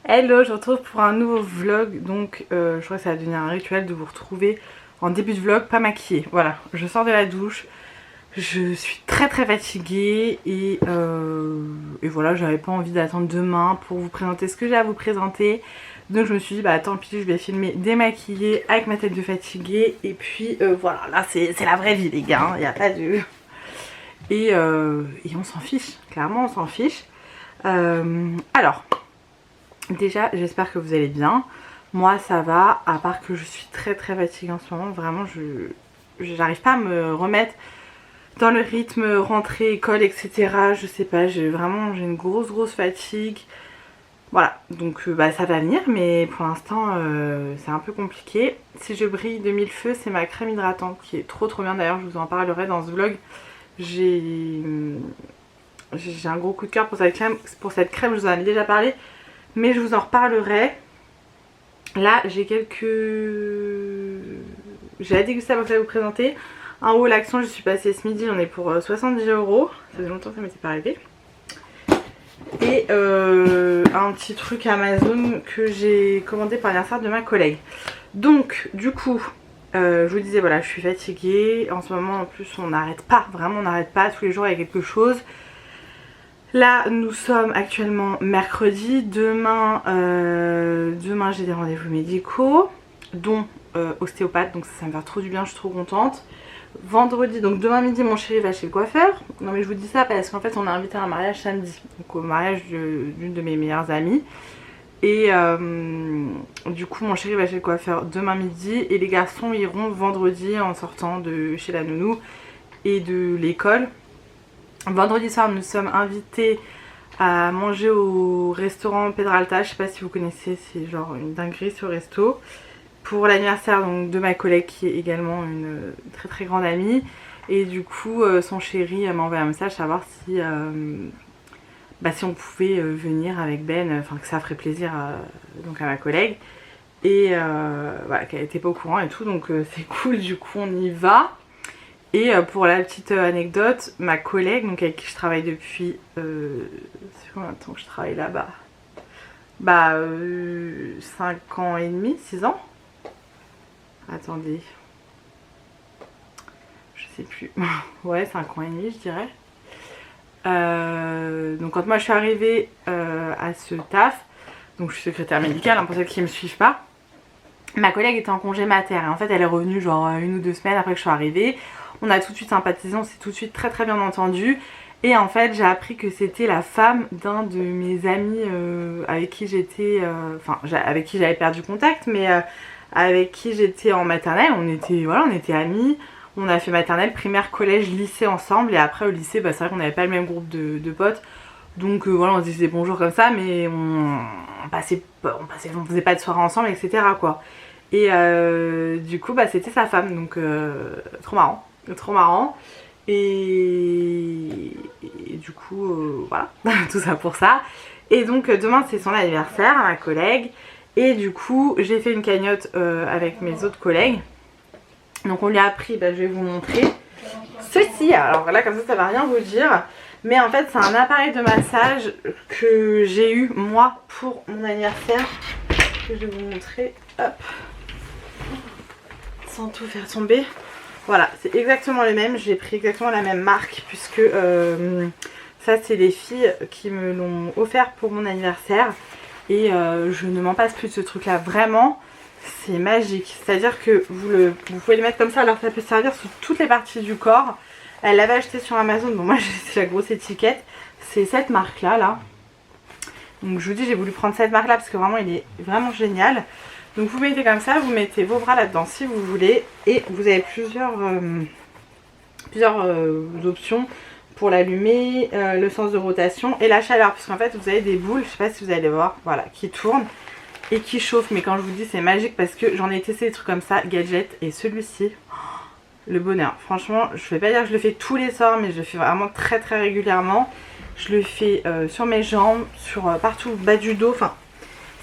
Hello, je vous retrouve pour un nouveau vlog. Donc je crois que ça va devenir un rituel de vous retrouver en début de vlog pas maquillée. Voilà, je sors de la douche, je suis très fatiguée et voilà, j'avais pas envie d'attendre demain pour vous présenter ce que j'ai à vous présenter. Donc je me suis dit bah tant pis, je vais filmer démaquillée avec ma tête de fatiguée. Et puis voilà, là c'est la vraie vie les gars, il n'y a pas de... Et on s'en fiche, clairement on s'en fiche. Alors... Déjà, j'espère que vous allez bien. Moi, ça va, à part que je suis très fatiguée en ce moment. Vraiment, je n'arrive pas à me remettre dans le rythme rentrée, école, etc. Je sais pas, j'ai une grosse fatigue. Voilà, donc ça va venir, mais pour l'instant, c'est un peu compliqué. Si je brille de mille feux, c'est ma crème hydratante qui est trop bien. D'ailleurs, je vous en parlerai dans ce vlog. J'ai un gros coup de cœur pour cette crème. Je vous en ai déjà parlé. Mais je vous en reparlerai. Là, j'ai la dégustation à vous présenter. Un haut l'action, je suis passée ce midi, j'en ai pour 70 €. Ça fait longtemps que ça m'était pas arrivé. Et un petit truc Amazon que j'ai commandé par l'anniversaire de ma collègue. Donc, du coup, je vous disais, voilà, je suis fatiguée. En ce moment, en plus, on n'arrête pas. Vraiment, on n'arrête pas. Tous les jours, il y a quelque chose. Là, nous sommes actuellement mercredi. Demain j'ai des rendez-vous médicaux, dont ostéopathe, donc ça me fait trop du bien, je suis trop contente. Vendredi, donc demain midi, mon chéri va chez le coiffeur. Non mais je vous dis ça parce qu'en fait, on a invité à un mariage samedi, donc au mariage d'une de mes meilleures amies. Et du coup, mon chéri va chez le coiffeur demain midi et les garçons iront vendredi en sortant de chez la nounou et de l'école. Vendredi soir, nous sommes invités à manger au restaurant Pedralta. Je sais pas si vous connaissez, c'est genre une dinguerie ce resto. Pour l'anniversaire de ma collègue qui est également une très grande amie. Et du coup, son chéri m'a envoyé un message savoir si on pouvait venir avec Ben, enfin que ça ferait plaisir donc à ma collègue. Et voilà, qu'elle était pas au courant et tout, donc c'est cool, du coup on y va. Et pour la petite anecdote, ma collègue, donc avec qui je travaille depuis... c'est combien de temps que je travaille là-bas? 5 ans et demi, 6 ans. Attendez. Je sais plus. Ouais, 5 ans et demi, je dirais. Donc quand moi je suis arrivée à ce taf, donc je suis secrétaire médicale, hein, pour celles qui ne me suivent pas, ma collègue était en congé mater. Et en fait, elle est revenue genre 1 ou 2 semaines après que je suis arrivée. On a tout de suite sympathisé, on s'est tout de suite très bien entendu. Et en fait, j'ai appris que c'était la femme d'un de mes amis avec qui j'étais... avec qui j'avais perdu contact, mais avec qui j'étais en maternelle. On était amis. On a fait maternelle, primaire, collège, lycée ensemble. Et après, au lycée, c'est vrai qu'on n'avait pas le même groupe de potes. Donc voilà, on se disait bonjour comme ça, mais on faisait pas de soirée ensemble, etc. quoi. Et du coup, c'était sa femme, donc trop marrant. Et du coup, voilà, tout ça pour ça. Et donc demain c'est son anniversaire, ma collègue. Et du coup, j'ai fait une cagnotte avec mes autres collègues. Donc on lui a pris, je vais vous montrer ceci. Alors là, comme ça va rien vous dire. Mais en fait, c'est un appareil de massage que j'ai eu moi pour mon anniversaire. Que je vais vous montrer. Hop. Sans tout faire tomber. Voilà, c'est exactement le même. J'ai pris exactement la même marque puisque ça, c'est les filles qui me l'ont offert pour mon anniversaire. Et je ne m'en passe plus de ce truc-là. Vraiment, c'est magique. C'est-à-dire que vous pouvez le mettre comme ça. Alors, ça peut servir sur toutes les parties du corps. Elle l'avait acheté sur Amazon. Bon, moi, j'ai la grosse étiquette. C'est cette marque-là, là. Donc, je vous dis, j'ai voulu prendre cette marque-là parce que vraiment, il est vraiment génial. Donc vous mettez comme ça, vous mettez vos bras là-dedans si vous voulez. Et vous avez plusieurs options pour l'allumer, le sens de rotation et la chaleur. Parce qu'en fait vous avez des boules, je sais pas si vous allez voir, voilà, qui tournent et qui chauffent. Mais quand je vous dis c'est magique parce que j'en ai testé des trucs comme ça, gadget. Et celui-ci, le bonheur. Franchement, je vais pas dire que je le fais tous les soirs, mais je le fais vraiment très régulièrement. Je le fais sur mes jambes, partout, bas du dos, enfin...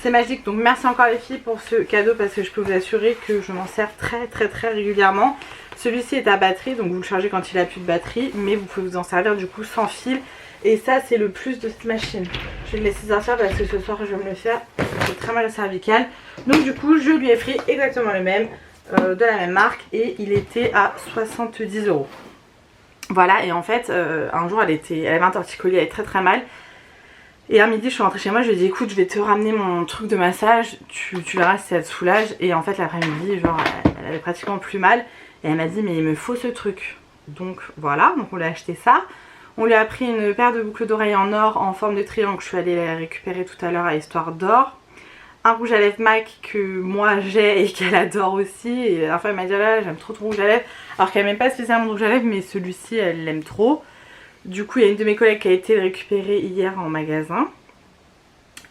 C'est magique, donc merci encore les filles pour ce cadeau parce que je peux vous assurer que je m'en sers très régulièrement. Celui-ci est à batterie, donc vous le chargez quand il a plus de batterie, mais vous pouvez vous en servir du coup sans fil Et ça c'est le plus de cette machine. Je vais le laisser sortir parce que ce soir je vais me le faire. J'ai très mal au cervical. Donc du coup je lui ai pris exactement le même, de la même marque, et il était à 70 €. Voilà, et en fait un jour elle avait un torticolis, elle est très mal. Et à midi je suis rentrée chez moi, je lui ai dit écoute je vais te ramener mon truc de massage, tu verras si ça te soulage. Et en fait l'après-midi genre elle avait pratiquement plus mal. Et elle m'a dit mais il me faut ce truc. Donc voilà, donc on lui a acheté ça. On lui a pris une paire de boucles d'oreilles en or en forme de triangle. Je suis allée la récupérer tout à l'heure à Histoire d'Or. Un rouge à lèvres MAC que moi j'ai et qu'elle adore aussi. Et la dernière fois elle m'a dit là j'aime trop ton rouge à lèvres. Alors qu'elle n'aime pas spécialement le rouge à lèvres, mais celui-ci elle l'aime trop. Du coup il y a une de mes collègues qui a été le récupérer hier en magasin.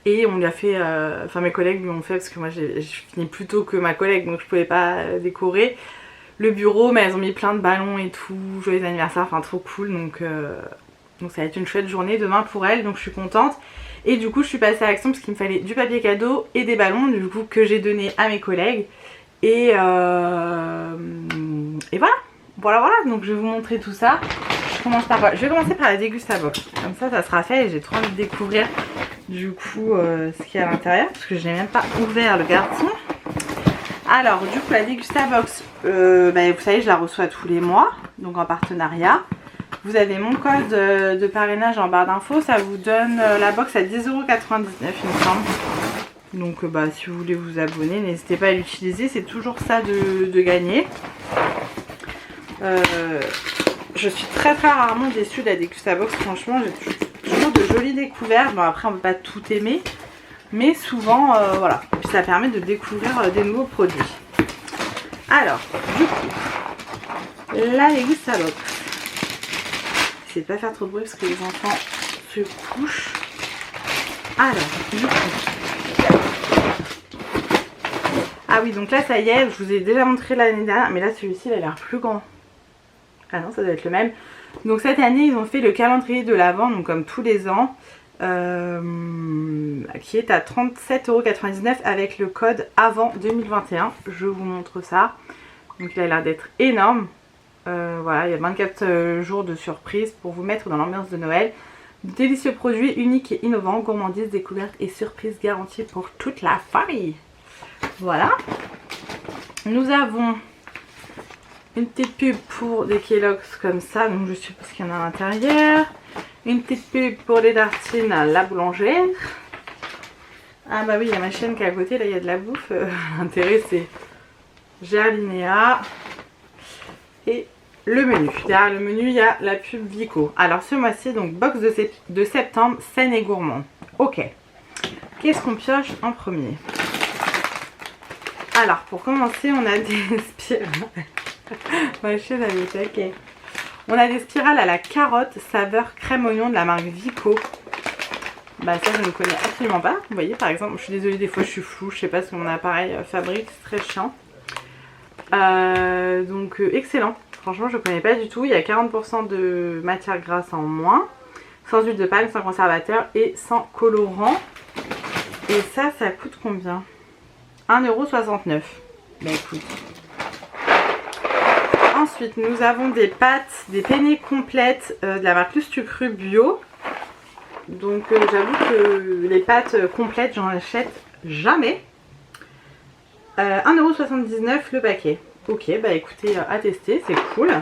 Et on lui a fait, enfin mes collègues lui ont fait, parce que moi je finis plus tôt que ma collègue donc je pouvais pas décorer le bureau, mais elles ont mis plein de ballons et tout, joyeux anniversaire, enfin trop cool. Donc ça va être une chouette journée demain pour elle, donc je suis contente. Et du coup je suis passée à l'action parce qu'il me fallait du papier cadeau et des ballons, du coup que j'ai donné à mes collègues. Et voilà, donc je vais vous montrer tout ça. Je commence par quoi? Je vais commencer par la Dégustabox, comme ça sera fait et j'ai trop envie de découvrir du coup ce qu'il y a à l'intérieur, parce que je n'ai même pas ouvert le garçon. Alors du coup la Dégustabox, vous savez je la reçois tous les mois, donc en partenariat. Vous avez mon code de parrainage en barre d'infos, ça vous donne la box à 10,99 € il me semble. Donc si vous voulez vous abonner, n'hésitez pas à l'utiliser, c'est toujours ça de gagner. Je suis très rarement déçue de la Dégustabox, franchement j'ai toujours de jolies découvertes. Bon après on ne peut pas tout aimer, mais souvent voilà, et puis ça permet de découvrir des nouveaux produits. Alors du coup la Dégustabox, j'essaie de pas faire trop de bruit parce que les enfants se couchent. Alors du coup, ah oui donc là ça y est, je vous ai déjà montré l'année dernière, mais là celui-ci il a l'air plus grand. Ah non, ça doit être le même. Donc cette année ils ont fait le calendrier de l'Avent, donc comme tous les ans, qui est à 37,99 € avec le code AVENT 2021. Je vous montre ça. Donc il a l'air d'être énorme. Voilà, il y a 24 jours de surprise pour vous mettre dans l'ambiance de Noël. Délicieux produits uniques et innovants, gourmandises, découvertes et surprises garanties pour toute la famille. Voilà. Nous avons une petite pub pour des Kellogg's comme ça, donc je suppose qu'il y en a à l'intérieur. Une petite pub pour des tartines à la boulangère. Ah bah oui, il y a ma chaîne qui est à côté, là il y a de la bouffe. L'intérêt c'est Gerlinéa et le menu. Derrière le menu il y a la pub Vico. Alors ce mois-ci, donc box de septembre, saine et gourmand. Ok. Qu'est-ce qu'on pioche en premier? Alors pour commencer on a des spirales. Ma chaîne elle est taquée. On a des spirales à la carotte saveur crème oignon de la marque Vico. Bah ça je ne connais absolument pas. Vous voyez par exemple, je suis désolée des fois je suis floue, je sais pas ce que mon appareil fabrique, c'est très chiant. Donc excellent. Franchement je ne connais pas du tout. Il y a 40% de matière grasse en moins. Sans huile de palme, sans conservateur et sans colorant. Et ça coûte combien? 1,69 €. Bah écoute. Ensuite nous avons des pâtes, des penne complètes de la marque Lustucru bio. Donc j'avoue que les pâtes complètes j'en achète jamais. 1,79 € le paquet. Ok bah écoutez, à tester, c'est cool.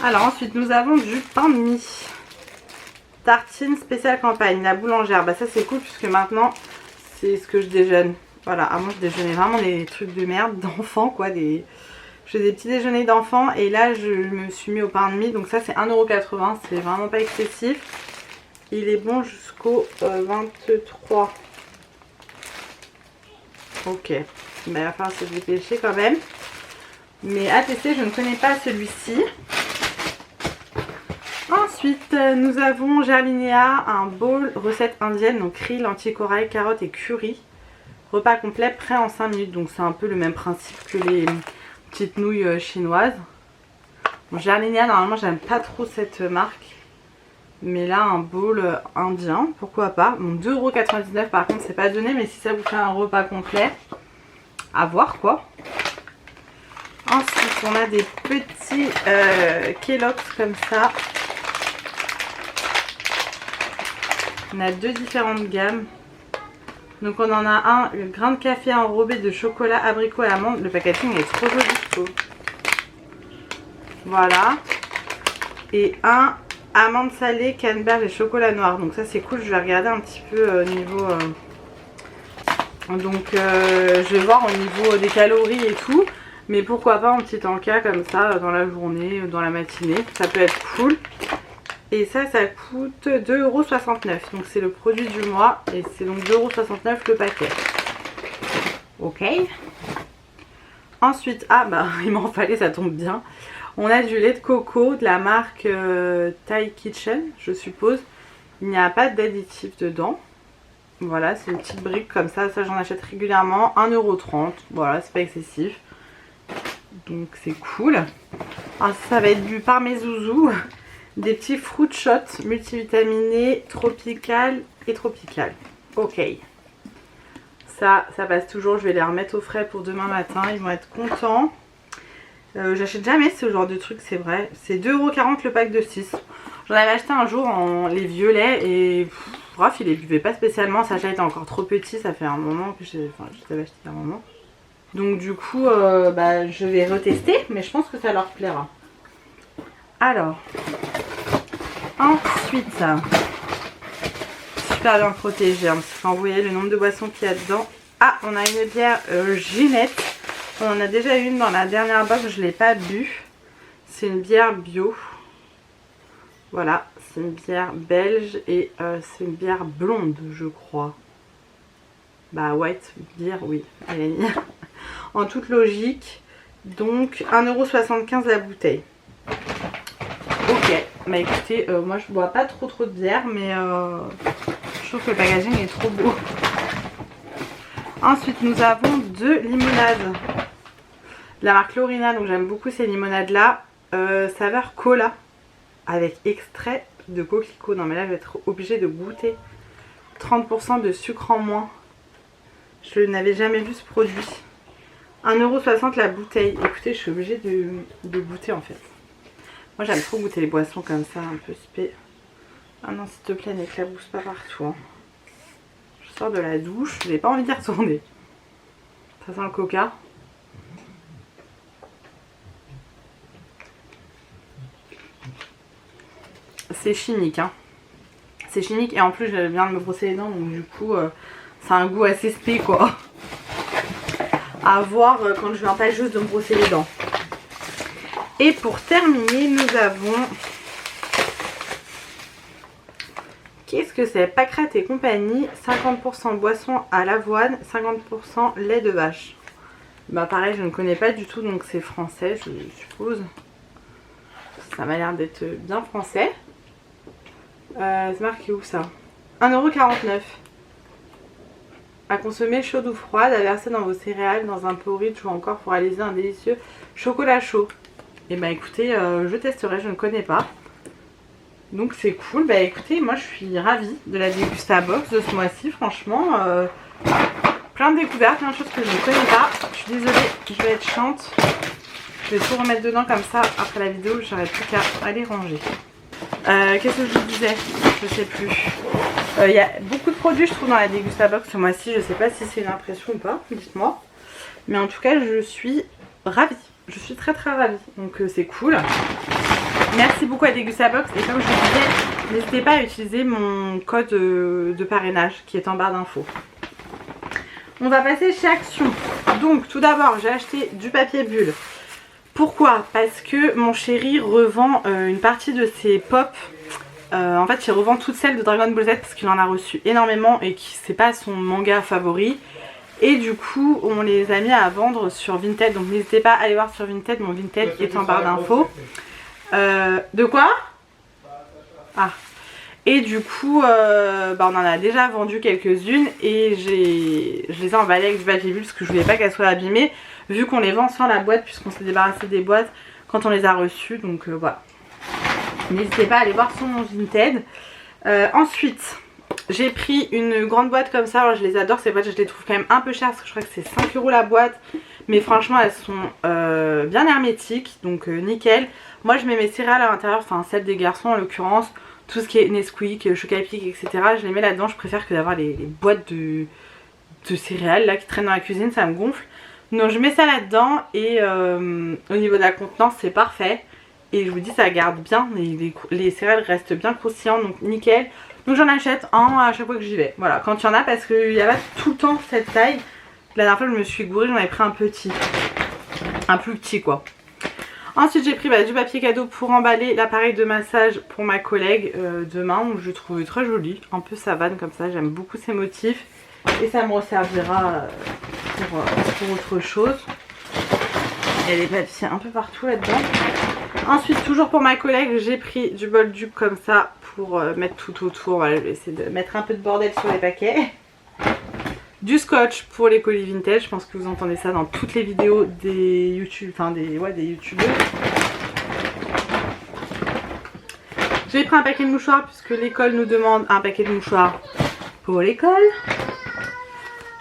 Alors ensuite nous avons du pain de mie. Tartine spéciale campagne, la boulangère. Bah ça c'est cool puisque maintenant c'est ce que je déjeune. Voilà, avant je déjeunais vraiment des trucs de merde d'enfants quoi, je fais des petits déjeuners d'enfants et là je me suis mis au pain de mie, donc ça c'est 1,80 €, c'est vraiment pas excessif. Il est bon jusqu'au 23. Ok, il va falloir se dépêcher quand même. Mais à tester, je ne connais pas celui-ci. Ensuite, nous avons Gerlinéa, un bowl recette indienne, donc riz, lentilles, corail, carottes et curry. Repas complet prêt en 5 minutes, donc c'est un peu le même principe que les petites nouilles chinoises. Bon, Gerlinéa, normalement j'aime pas trop cette marque. Mais là, un bowl indien, pourquoi pas. Bon, 2,99 € par contre, c'est pas donné, mais si ça vous fait un repas complet, à voir quoi. Ensuite, on a des petits Kellogg's comme ça. On a 2 différentes gammes. Donc on en a un, le grain de café enrobé de chocolat, abricot et amande. Le packaging est trop joli, je trouve. Voilà. Et un amande salée, canneberge et chocolat noir. Donc ça c'est cool, je vais regarder un petit peu niveau... Donc je vais voir au niveau des calories et tout. Mais pourquoi pas un petit encas comme ça dans la journée, dans la matinée. Ça peut être cool. Et ça coûte 2,69 €. Donc c'est le produit du mois. Et c'est donc 2,69 € le paquet. Ok. Ensuite, ah bah il m'en fallait, ça tombe bien. On a du lait de coco de la marque Thai Kitchen, je suppose. Il n'y a pas d'additif dedans. Voilà, c'est une petite brique comme ça. Ça j'en achète régulièrement. 1,30 €. Voilà, c'est pas excessif. Donc c'est cool. Alors ça va être du par mes zouzous. Des petits fruit shots multivitaminés tropical et tropical. Ok. Ça passe toujours. Je vais les remettre au frais pour demain matin. Ils vont être contents. J'achète jamais ce genre de truc, c'est vrai. C'est 2,40 € le pack de 6. J'en avais acheté un jour en les violets et bref, il les buvait pas spécialement. Sacha était encore trop petit. Ça fait un moment que je les avais acheté un moment. Donc du coup, je vais retester, mais je pense que ça leur plaira. Alors, ensuite, super bien protégé, hein, parce que quand vous voyez le nombre de boissons qu'il y a dedans. Ah, on a une bière Ginette. On en a déjà une dans la dernière box, je ne l'ai pas bu. C'est une bière bio. Voilà, c'est une bière belge et c'est une bière blonde, je crois. Bah, white beer, oui, elle est mis. En toute logique. Donc 1,75 € la bouteille. Ok, bah écoutez, moi je bois pas trop de bière, mais je trouve que le packaging est trop beau. Ensuite nous avons 2 limonades. La marque Lorina, donc j'aime beaucoup ces limonades là. Saveur cola. Avec extrait de coquelicot. Non mais là je vais être obligée de goûter. 30% de sucre en moins. Je n'avais jamais vu ce produit. 1,60 € la bouteille. Écoutez, je suis obligée de goûter en fait. Moi j'aime trop goûter les boissons comme ça, un peu spé. Ah non, s'il te plaît, n'éclabousse pas partout. Hein. Je sors de la douche, j'ai pas envie d'y retourner. Ça sent le coca. C'est chimique, hein. C'est chimique et en plus je viens de me brosser les dents, donc du coup c'est un goût assez spé quoi. À voir quand je viens pas juste de me brosser les dents. Et pour terminer, nous avons... Qu'est-ce que c'est? Pâquerette et compagnie, 50% boisson à l'avoine, 50% lait de vache. Bah pareil, je ne connais pas du tout, donc c'est français, je suppose. Ça m'a l'air d'être bien français. C'est marqué où ça? 1,49 €. À consommer chaude ou froide, à verser dans vos céréales, dans un porridge ou encore pour réaliser un délicieux chocolat chaud. Et bah écoutez, je testerai, je ne connais pas. Donc c'est cool. Bah écoutez, moi je suis ravie de la Degustabox de ce mois-ci, franchement. Plein de découvertes, plein de choses que je ne connais pas. Je suis désolée, je vais être chiante. Je vais tout remettre dedans comme ça après la vidéo, j'aurai plus qu'à aller ranger. Qu'est-ce que je vous disais? Je sais plus. Il y a beaucoup de produits je trouve dans la Degustabox ce mois-ci. Je sais pas si c'est une impression ou pas, dites-moi. Mais en tout cas je suis ravie. Je suis très ravie. Donc c'est cool. Merci beaucoup à Degustabox. Et comme je vous disais, n'hésitez pas à utiliser mon code de parrainage qui est en barre d'infos. On va passer chez Action. Donc tout d'abord j'ai acheté du papier bulle. Pourquoi? Parce que mon chéri revend une partie de ses pop. En fait il revend toutes celles de Dragon Ball Z parce qu'il en a reçu énormément et que c'est pas son manga favori. Et du coup on les a mis à vendre sur Vinted. Donc n'hésitez pas à aller voir sur Vinted. Mon Vinted est en barre d'infos. De quoi? Ah. Et du coup on en a déjà vendu quelques-unes. Et je les ai emballées avec du papier bulle parce que je voulais pas qu'elles soient abîmées. Vu qu'on les vend sans la boîte puisqu'on s'est débarrassé des boîtes quand on les a reçues. Donc voilà. N'hésitez pas à aller voir sur mon Vinted. Ensuite, j'ai pris une grande boîte comme ça. Alors, je les adore ces boîtes, je les trouve quand même un peu chères parce que je crois que c'est 5 € la boîte. Mais franchement, elles sont bien hermétiques, donc nickel. Moi, je mets mes céréales à l'intérieur, enfin celles des garçons en l'occurrence. tout ce qui est Nesquik, Chocapic, etc. Je les mets là-dedans. Je préfère que d'avoir les boîtes de céréales là qui traînent dans la cuisine, ça me gonfle. Donc je mets ça là-dedans et au niveau de la contenance c'est parfait. Et je vous dis ça garde bien, les céréales restent bien croustillantes, donc nickel. Donc j'en achète un à chaque fois que j'y vais. Voilà, quand il y en a, parce qu'il n'y a pas tout le temps cette taille. La dernière fois je me suis gourée, j'en avais pris un petit. Un plus petit quoi. Ensuite j'ai pris du papier cadeau pour emballer l'appareil de massage pour ma collègue demain. Donc je le trouve très joli, un peu savane comme ça, j'aime beaucoup ces motifs. Et ça me resservira pour autre chose. Il y a des papiers un peu partout là-dedans. Ensuite, toujours pour ma collègue, j'ai pris du bol duc comme ça pour mettre tout autour. Voilà, je vais essayer de mettre un peu de bordel sur les paquets. Du scotch pour les colis vintage. Je pense que vous entendez ça dans toutes les vidéos des YouTube, enfin des youtubeurs. J'ai pris un paquet de mouchoirs puisque l'école nous demande un paquet de mouchoirs pour l'école.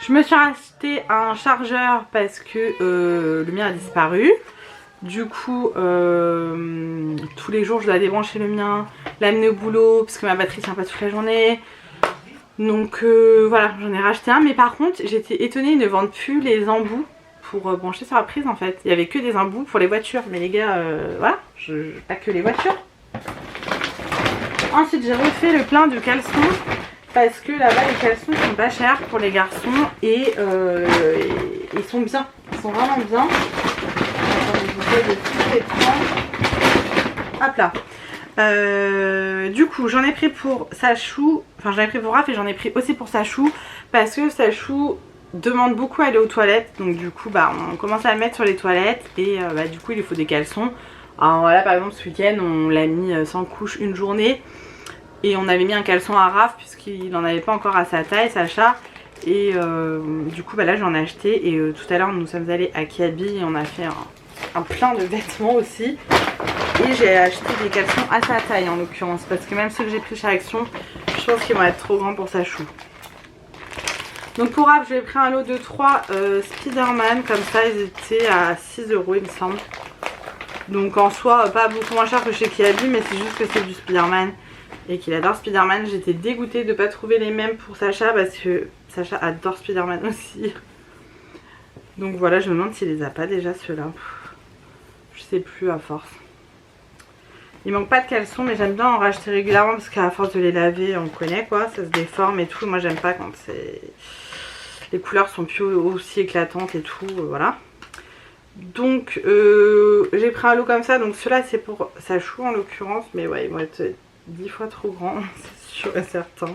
Je me suis acheté un chargeur parce que le mien a disparu. Du coup, tous les jours je dois débrancher le mien, l'amener au boulot parce que ma batterie tient pas toute la journée. Donc voilà, j'en ai racheté un. Mais par contre, j'étais étonnée, ils ne vendent plus les embouts pour brancher sur la prise en fait. Il n'y avait que des embouts pour les voitures. Mais les gars, voilà, pas que les voitures. Ensuite, j'ai refait le plein de caleçons. Parce que là-bas les caleçons sont pas chers pour les garçons et ils sont bien, ils sont vraiment bien. Attendez, j'essaie de tout les prendre. Hop là. Du coup j'en ai pris pour Sachou, enfin j'en ai pris pour Raph et j'en ai pris aussi pour Sachou. Parce que Sachou demande beaucoup à aller aux toilettes. Donc du coup on commence à le mettre sur les toilettes et du coup il lui faut des caleçons. Alors voilà, par exemple ce week-end on l'a mis sans couche une journée. Et on avait mis un caleçon à Raph puisqu'il n'en avait pas encore à sa taille, Sacha. Et du coup là j'en ai acheté. Et tout à l'heure nous sommes allés à Kiabi et on a fait un plein de vêtements aussi. Et j'ai acheté des caleçons à sa taille en l'occurrence. Parce que même ceux que j'ai pris chez Action, je pense qu'ils vont être trop grands pour Sachou. Donc pour Raph j'ai pris un lot de 3 Spider-Man. Comme ça ils étaient à 6 € il me semble. Donc en soi pas beaucoup moins cher que chez Kiabi. Mais c'est juste que c'est du Spider-Man. Et qu'il adore Spider-Man. J'étais dégoûtée de ne pas trouver les mêmes pour Sacha parce que Sacha adore Spider-Man aussi. Donc voilà, je me demande s'il les a pas déjà ceux-là. Je sais plus à force. Il manque pas de caleçons mais j'aime bien en racheter régulièrement parce qu'à force de les laver on connaît quoi, ça se déforme et tout. Moi j'aime pas quand les couleurs sont plus aussi éclatantes et tout, voilà. Donc j'ai pris un lot comme ça, donc ceux-là c'est pour Sachou en l'occurrence, mais ouais ils vont être 10 fois trop grand, c'est sûr et certain.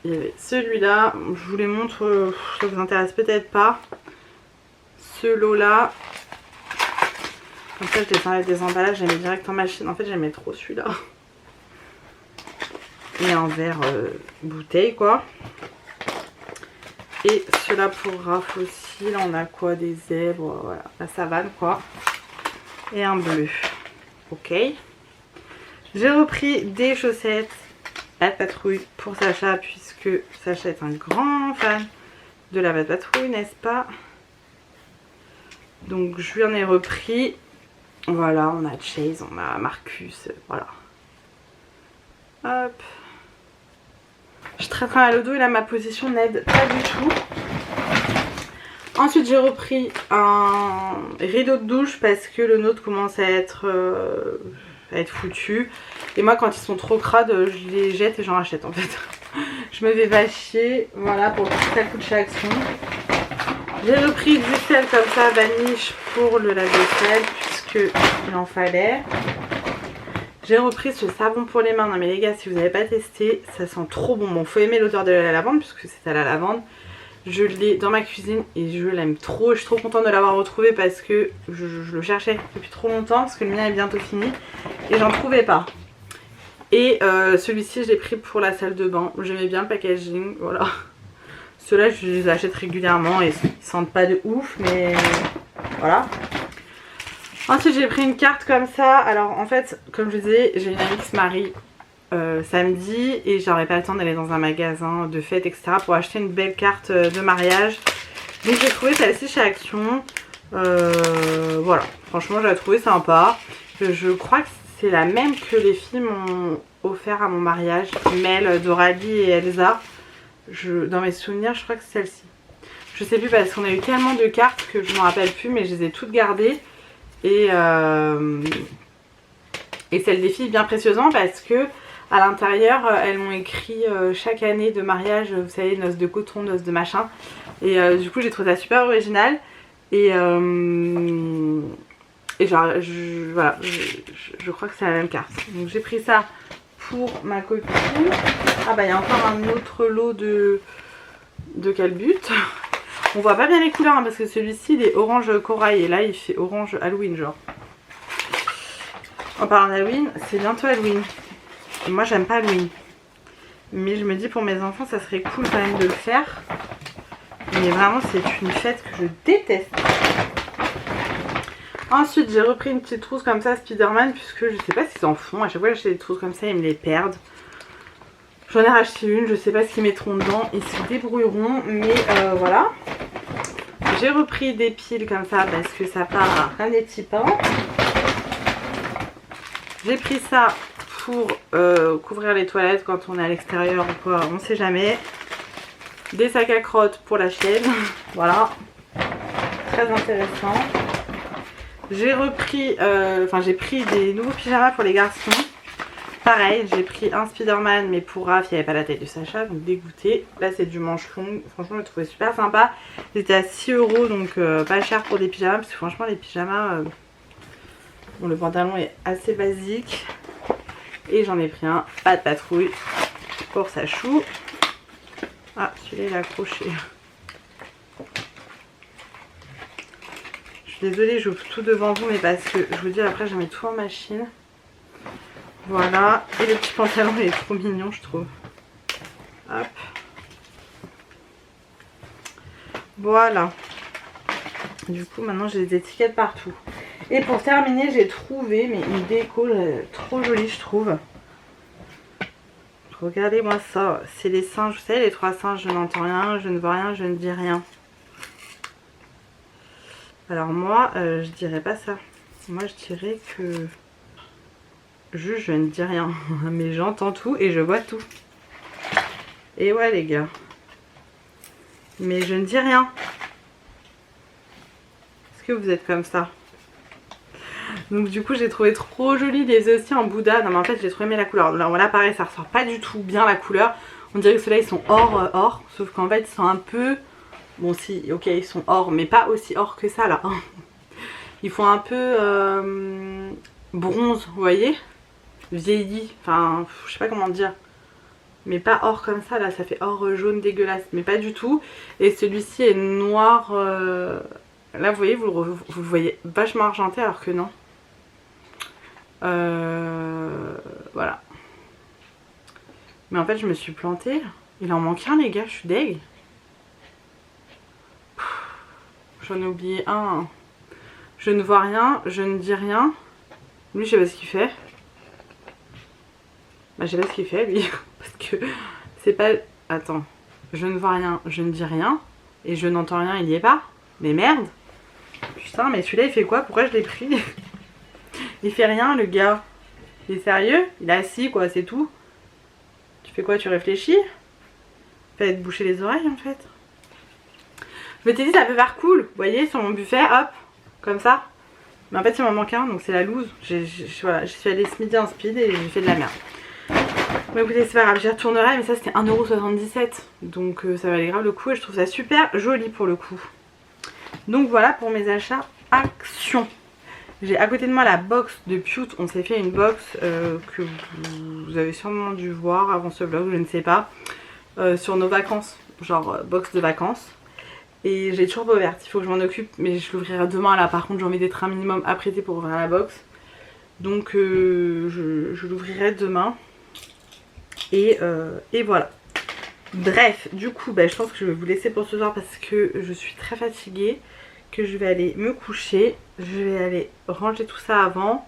Il y avait celui-là, je vous les montre, ça vous intéresse peut-être pas. Ce lot-là, comme ça je désenlève des emballages, j'ai mis direct en machine. En fait j'aimais trop celui-là. Et un verre bouteille quoi. Et ceux-là pour Raph aussi, là on a quoi, des zèbres, voilà, la savane quoi. Et un bleu, ok. J'ai repris des chaussettes à patrouille pour Sacha puisque Sacha est un grand fan de la patrouille, n'est-ce pas? Donc je lui en ai repris. Voilà, on a Chase, on a Marcus, voilà. Hop. Je traîne à l'eau et là ma position n'aide pas du tout. Ensuite j'ai repris un rideau de douche parce que le nôtre commence à être foutu. Et moi quand ils sont trop crades je les jette et j'en rachète en fait. Je me vais pas chier. Voilà pour le petit sac de chez Action. J'ai repris du sel comme ça, vaniche pour le lave-vaisselle puisque il en fallait. J'ai repris ce savon pour les mains. Non mais les gars, si vous n'avez pas testé, ça sent trop bon. Bon, faut aimer l'odeur de la lavande puisque c'est à la lavande. Je l'ai dans ma cuisine et je l'aime trop. Je suis trop contente de l'avoir retrouvé parce que je le cherchais depuis trop longtemps parce que le mien est bientôt fini et j'en trouvais pas. Et celui-ci je l'ai pris pour la salle de bain. J'aimais bien le packaging, voilà. Ceux-là je les achète régulièrement et ils sentent pas de ouf mais voilà. Ensuite j'ai pris une carte comme ça. Alors en fait comme je disais j'ai une amie qui se marie samedi et j'aurais pas le temps d'aller dans un magasin de fête etc pour acheter une belle carte de mariage. Donc j'ai trouvé celle-ci chez Action. Voilà, franchement je la trouvais sympa. Je crois que C'est la même que les filles m'ont offert à mon mariage. Mel, Doralie et Elsa. Dans mes souvenirs, je crois que c'est celle-ci. Je sais plus parce qu'on a eu tellement de cartes que je ne me rappelle plus, mais je les ai toutes gardées. Et celle des filles bien précieusement parce que à l'intérieur, elles m'ont écrit chaque année de mariage, vous savez, noces de coton, noces de machin. Et du coup, j'ai trouvé ça super original. Et genre, voilà, je crois que c'est la même carte. Donc j'ai pris ça pour ma copine. Ah bah il y a encore un autre lot de quel but. On voit pas bien les couleurs hein, parce que celui-ci il est orange corail et là il fait orange Halloween genre. En parlant d'Halloween, c'est bientôt Halloween. Et moi j'aime pas Halloween. Mais je me dis pour mes enfants ça serait cool quand même de le faire. Mais vraiment c'est une fête que je déteste. Ensuite j'ai repris une petite trousse comme ça Spider-Man puisque je sais pas s'ils en font. À chaque fois que j'achète des trousses comme ça ils me les perdent. J'en ai racheté une, je sais pas ce qu'ils mettront dedans, ils se débrouilleront. Mais voilà. J'ai repris des piles comme ça parce que ça part à un des petits pains. J'ai pris ça pour couvrir les toilettes quand on est à l'extérieur ou quoi, on sait jamais. Des sacs à crottes pour la chienne, voilà. Très intéressant. J'ai repris, j'ai pris des nouveaux pyjamas pour les garçons. Pareil, j'ai pris un Spider-Man, mais pour Raph, il n'y avait pas la taille de Sacha, donc dégoûté. Là, c'est du manche longue. Franchement, je le trouvais super sympa. C'était à 6 €, donc pas cher pour des pyjamas, parce que franchement, les pyjamas, bon, le pantalon est assez basique. Et j'en ai pris un, pas de patrouille, pour Sachou. Ah, celui-là, il est accroché. Je suis désolée, j'ouvre tout devant vous, mais parce que je vous dis, après, je mets tout en machine. Voilà, et le petit pantalon il est trop mignon je trouve. Hop. Voilà. Du coup maintenant j'ai des étiquettes partout. Et pour terminer j'ai trouvé une déco trop jolie je trouve. Regardez moi ça, c'est les singes, vous savez les 3 singes, je n'entends rien, je ne vois rien, je ne dis rien. Alors moi je dirais pas ça. Moi je dirais que... Juste je ne dis rien, mais j'entends tout et je vois tout. Et ouais les gars. Mais je ne dis rien. Est-ce que vous êtes comme ça? Donc du coup j'ai trouvé trop joli les œufs aussi en Bouddha. Non mais en fait j'ai trop aimé la couleur. Là voilà pareil ça ressort pas du tout bien la couleur. On dirait que ceux-là ils sont or. Sauf qu'en fait ils sont un peu... Bon si ok ils sont or mais pas aussi or que ça là. Ils font un peu bronze vous voyez, vieilli, enfin je sais pas comment dire, mais pas or comme ça là, ça fait or jaune dégueulasse, mais pas du tout. Et celui-ci est noir, là vous voyez, vous le voyez vachement argenté alors que non. Voilà. Mais en fait je me suis plantée, il en manque un les gars, je suis deg. J'en ai oublié un. Je ne vois rien, je ne dis rien. Lui je sais pas ce qu'il fait. Bah je sais pas ce qu'il fait lui. Parce que c'est pas... Attends. Je ne vois rien, je ne dis rien. Et je n'entends rien, il y est pas. Mais merde. Putain mais celui-là il fait quoi? Pourquoi je l'ai pris? Il fait rien le gars. Il est sérieux? Il est assis quoi, c'est tout. Tu fais quoi? Tu réfléchis? Fais te boucher les oreilles en fait. Je m'étais dit ça peut faire cool. Vous voyez sur mon buffet, hop. Comme ça. Mais en fait il m'en manque un donc c'est la loose. Voilà, je suis allée ce midi en speed et j'ai fait de la merde. Bon écoutez c'est pas grave, j'y retournerai mais ça c'était 1,77 €. Donc ça valait grave le coup et je trouve ça super joli pour le coup. Donc voilà pour mes achats Action. J'ai à côté de moi la box de Pute. On s'est fait une box que vous avez sûrement dû voir avant ce vlog, je ne sais pas. Sur nos vacances, genre box de vacances. Et j'ai toujours pas ouverte, il faut que je m'en occupe, mais je l'ouvrirai demain là. Par contre j'en mets des trains minimum à prêter pour ouvrir la box. Donc je l'ouvrirai demain. Et voilà. Bref, du coup je pense que je vais vous laisser pour ce soir parce que je suis très fatiguée. Que je vais aller me coucher. Je vais aller ranger tout ça avant.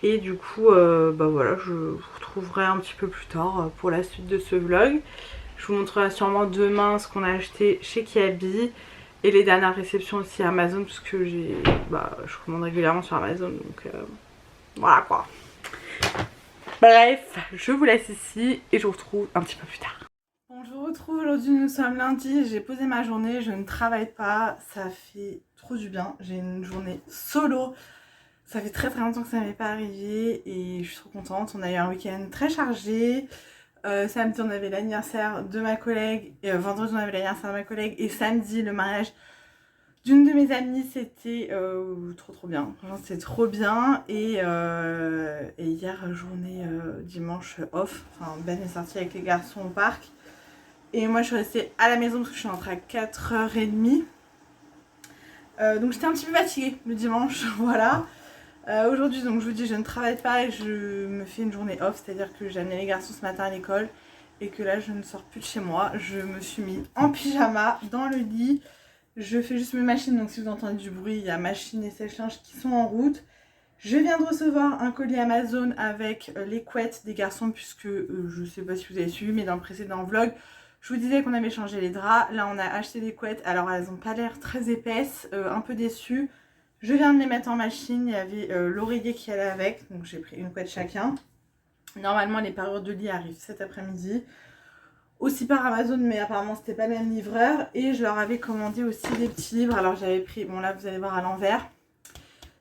Et du coup voilà, je vous retrouverai un petit peu plus tard pour la suite de ce vlog. Je vous montrerai sûrement demain ce qu'on a acheté chez Kiabi. Et les dernières réceptions aussi à Amazon. Parce que je commande régulièrement sur Amazon. Donc voilà quoi. Bref, je vous laisse ici et je vous retrouve un petit peu plus tard. Bon, je vous retrouve aujourd'hui, nous sommes lundi, j'ai posé ma journée, je ne travaille pas, ça fait trop du bien, j'ai une journée solo. Ça fait très longtemps que ça m'est pas arrivé et je suis trop contente. On a eu un week-end très chargé. Samedi on avait l'anniversaire de ma collègue, vendredi on avait l'anniversaire de ma collègue et samedi le mariage d'une de mes amies. C'était trop bien. C'était trop bien et hier journée dimanche off. Enfin Ben est sortie avec les garçons au parc et moi je suis restée à la maison parce que je suis rentrée à 4h30. Donc j'étais un petit peu fatiguée le dimanche, voilà. Aujourd'hui, donc je vous dis, je ne travaille pas et je me fais une journée off, c'est-à-dire que j'ai amené les garçons ce matin à l'école et que là je ne sors plus de chez moi. Je me suis mis en pyjama dans le lit, je fais juste mes machines, donc si vous entendez du bruit, il y a machine et sèche-linge qui sont en route. Je viens de recevoir un colis Amazon avec les couettes des garçons puisque je sais pas si vous avez suivi, mais dans le précédent vlog, je vous disais qu'on avait changé les draps. Là on a acheté des couettes, alors elles n'ont pas l'air très épaisses, un peu déçue. Je viens de les mettre en machine, il y avait l'oreiller qui allait avec, donc j'ai pris une couette chacun. Normalement les parures de lit arrivent cet après-midi, aussi par Amazon, mais apparemment c'était pas le même livreur. Et je leur avais commandé aussi des petits livres, alors j'avais pris, bon là vous allez voir à l'envers.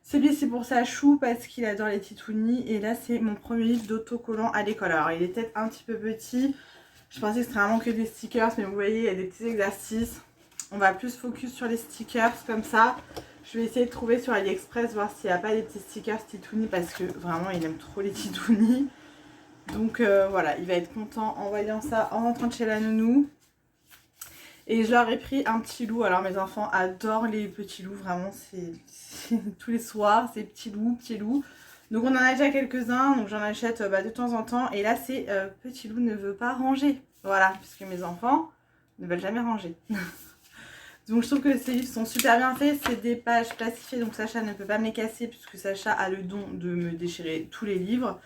Celui-ci pour Sachou parce qu'il adore les titounis, et là c'est mon premier livre d'autocollant à l'école. Alors il est peut-être un petit peu petit, je pensais que c'était vraiment que des stickers, mais vous voyez il y a des petits exercices. On va plus focus sur les stickers comme ça. Je vais essayer de trouver sur AliExpress, voir s'il n'y a pas des petits stickers titounis parce que vraiment il aime trop les titounis. Donc voilà, il va être content en voyant ça en rentrant de chez la nounou. Et je leur ai pris un petit loup. Alors mes enfants adorent les petits loups, vraiment c'est tous les soirs, c'est petits loups. Donc on en a déjà quelques-uns, donc j'en achète de temps en temps. Et là c'est petit loup ne veut pas ranger. Voilà, puisque mes enfants ne veulent jamais ranger. Donc je trouve que ces livres sont super bien faits, c'est des pages plastifiées, donc Sacha ne peut pas me les casser puisque Sacha a le don de me déchirer tous les livres.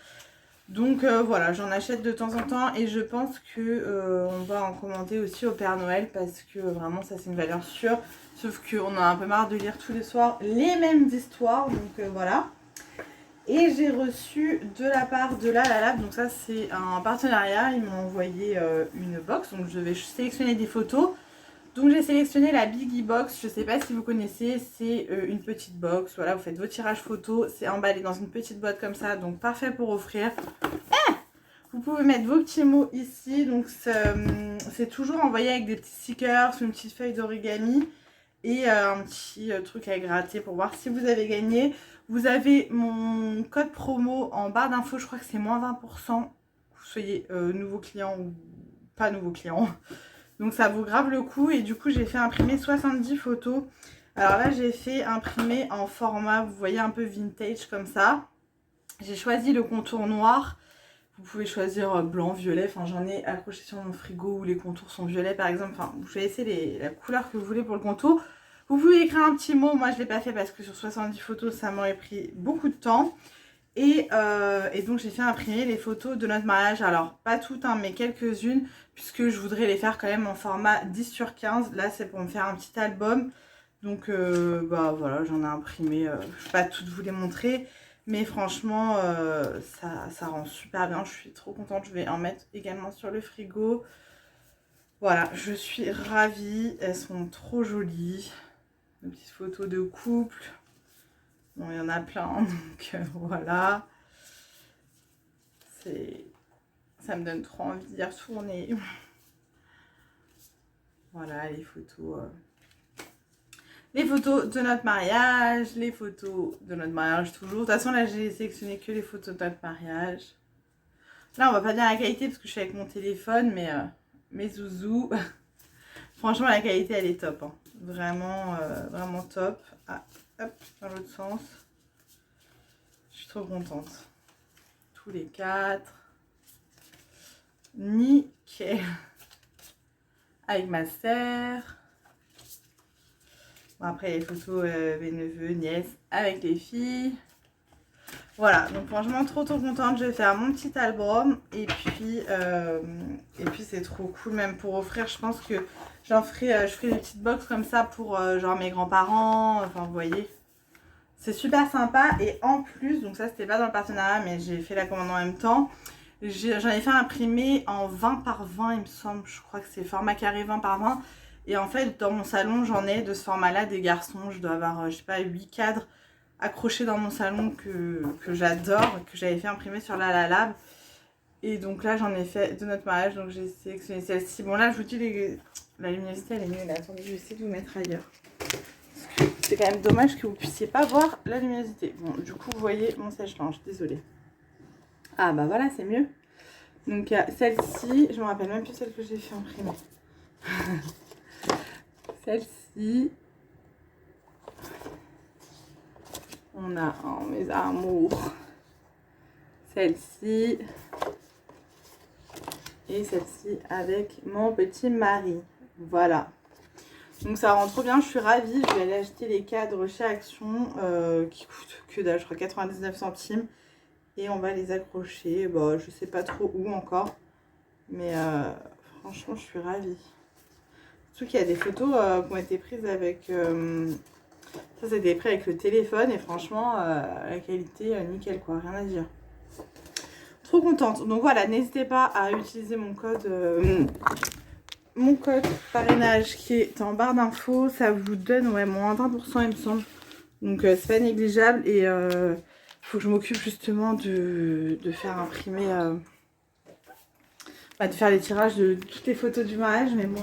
Donc voilà, j'en achète de temps en temps et je pense que on va en commander aussi au Père Noël parce que vraiment ça c'est une valeur sûre. Sauf qu'on a un peu marre de lire tous les soirs les mêmes histoires, donc voilà. Et j'ai reçu de la part de La La Lab, donc ça c'est un partenariat, ils m'ont envoyé une box, donc je vais sélectionner des photos. Donc j'ai sélectionné la Biggie Box, je ne sais pas si vous connaissez, c'est une petite box, voilà, vous faites vos tirages photos, c'est emballé dans une petite boîte comme ça, donc parfait pour offrir. Vous pouvez mettre vos petits mots ici, donc c'est toujours envoyé avec des petits stickers, une petite feuille d'origami et un petit truc à gratter pour voir si vous avez gagné. Vous avez mon code promo en barre d'infos, je crois que c'est moins 20%, que vous soyez nouveau client ou pas nouveau client. Donc ça vaut grave le coup et du coup j'ai fait imprimer 70 photos. Alors là j'ai fait imprimer en format, vous voyez, un peu vintage comme ça. J'ai choisi le contour noir. Vous pouvez choisir blanc, violet, enfin j'en ai accroché sur mon frigo où les contours sont violets par exemple. Enfin vous choisissez la couleur que vous voulez pour le contour. Vous pouvez écrire un petit mot, moi je ne l'ai pas fait parce que sur 70 photos ça m'aurait pris beaucoup de temps. Et donc j'ai fait imprimer les photos de notre mariage, alors pas toutes hein, mais quelques-unes, puisque je voudrais les faire quand même en format 10/15. Là c'est pour me faire un petit album, donc bah voilà, j'en ai imprimé, je ne vais pas toutes vous les montrer, mais franchement ça rend super bien, je suis trop contente. Je vais en mettre également sur le frigo. Voilà, je suis ravie, elles sont trop jolies, des petites photos de couple. Bon, il y en a plein, donc voilà. Ça me donne trop envie d'y retourner. Voilà, les photos. Les photos de notre mariage, les photos de notre mariage toujours. De toute façon, là, j'ai sélectionné que les photos de notre mariage. Là, on va pas dire la qualité parce que je suis avec mon téléphone, mais mes zouzous. Franchement, la qualité, elle est top. Hein. Vraiment, vraiment top. Ah, hop, dans l'autre sens. Je suis trop contente. Tous les 4. Nickel. Avec ma sœur. Bon, après, les photos mes neveux, nièces, avec les filles. Voilà, donc franchement, trop contente. Je vais faire mon petit album. Et puis c'est trop cool, même pour offrir. Je pense que je ferai des petites box comme ça pour genre mes grands-parents. Enfin, vous voyez. C'est super sympa et en plus, donc ça c'était pas dans le partenariat mais j'ai fait la commande en même temps. J'en ai fait imprimer en 20 par 20 il me semble, je crois que c'est format carré 20 par 20. Et en fait dans mon salon j'en ai de ce format là des garçons, je dois avoir je sais pas 8 cadres accrochés dans mon salon que j'adore, que j'avais fait imprimer sur la Lab. Et donc là j'en ai fait de notre mariage, donc j'ai sélectionné celle-ci. Bon là je vous dis la luminosité elle est nulle, attendez je vais essayer de vous mettre ailleurs. C'est quand même dommage que vous puissiez pas voir la luminosité. Bon, du coup, vous voyez mon sèche-linge, désolée. Ah bah voilà, c'est mieux. Donc il y a celle-ci, je me rappelle même plus celle que j'ai fait imprimer. Celle-ci. On a mes amours. Celle-ci. Et celle-ci avec mon petit mari. Voilà. Donc ça rend trop bien, je suis ravie. Je vais aller acheter les cadres chez Action qui coûtent que dalle, je crois 99 centimes. Et on va les accrocher, bon, je sais pas trop où encore. Mais franchement je suis ravie. Surtout qu'il y a des photos qui ont été prises avec... ça c'était pris avec le téléphone et franchement la qualité nickel quoi, rien à dire. Trop contente. Donc voilà, n'hésitez pas à utiliser mon code parrainage qui est en barre d'infos. Ça vous donne ouais, moins 20% il me semble. Donc c'est pas négligeable. Et faut que je m'occupe justement de faire imprimer... de faire les tirages de toutes les photos du mariage. Mais bon,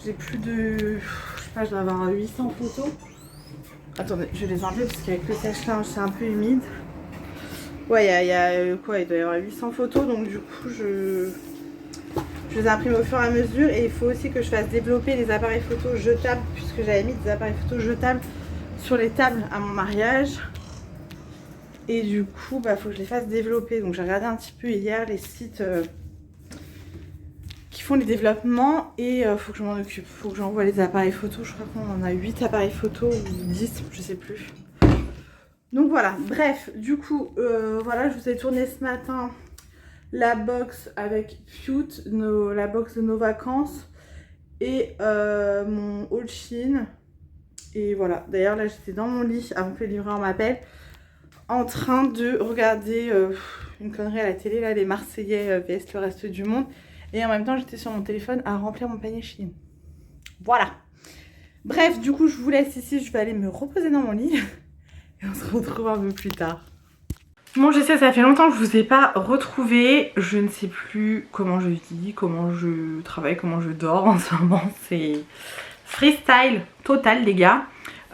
j'ai plus de... Je sais pas, je dois avoir 800 photos. Attendez, je vais les enlever parce qu'avec le sèche-linge c'est un peu humide. Ouais, il y a quoi, il doit y avoir 800 photos. Donc du coup, je les imprime au fur et à mesure. Et il faut aussi que je fasse développer les appareils photos jetables, puisque j'avais mis des appareils photos jetables sur les tables à mon mariage. Et du coup, bah, faut que je les fasse développer. Donc j'ai regardé un petit peu hier les sites qui font les développements. Et faut que je m'en occupe. Faut que j'envoie les appareils photos. Je crois qu'on en a 8 appareils photos ou 10, je sais plus. Donc voilà, bref, du coup, voilà, je vous ai tourné ce matin la box avec Cute, la box de nos vacances et mon haul Shein. Et voilà, d'ailleurs là j'étais dans mon lit avant que le livreur m'appelle en train de regarder une connerie à la télé, là, les Marseillais vs le reste du monde. Et en même temps j'étais sur mon téléphone à remplir mon panier Shein. Voilà. Bref, du coup je vous laisse ici, je vais aller me reposer dans mon lit. Et on se retrouve un peu plus tard. Bon, je sais, ça fait longtemps que je vous ai pas retrouvé. Je ne sais plus comment je vis, comment je travaille, comment je dors en ce moment. C'est freestyle total, les gars.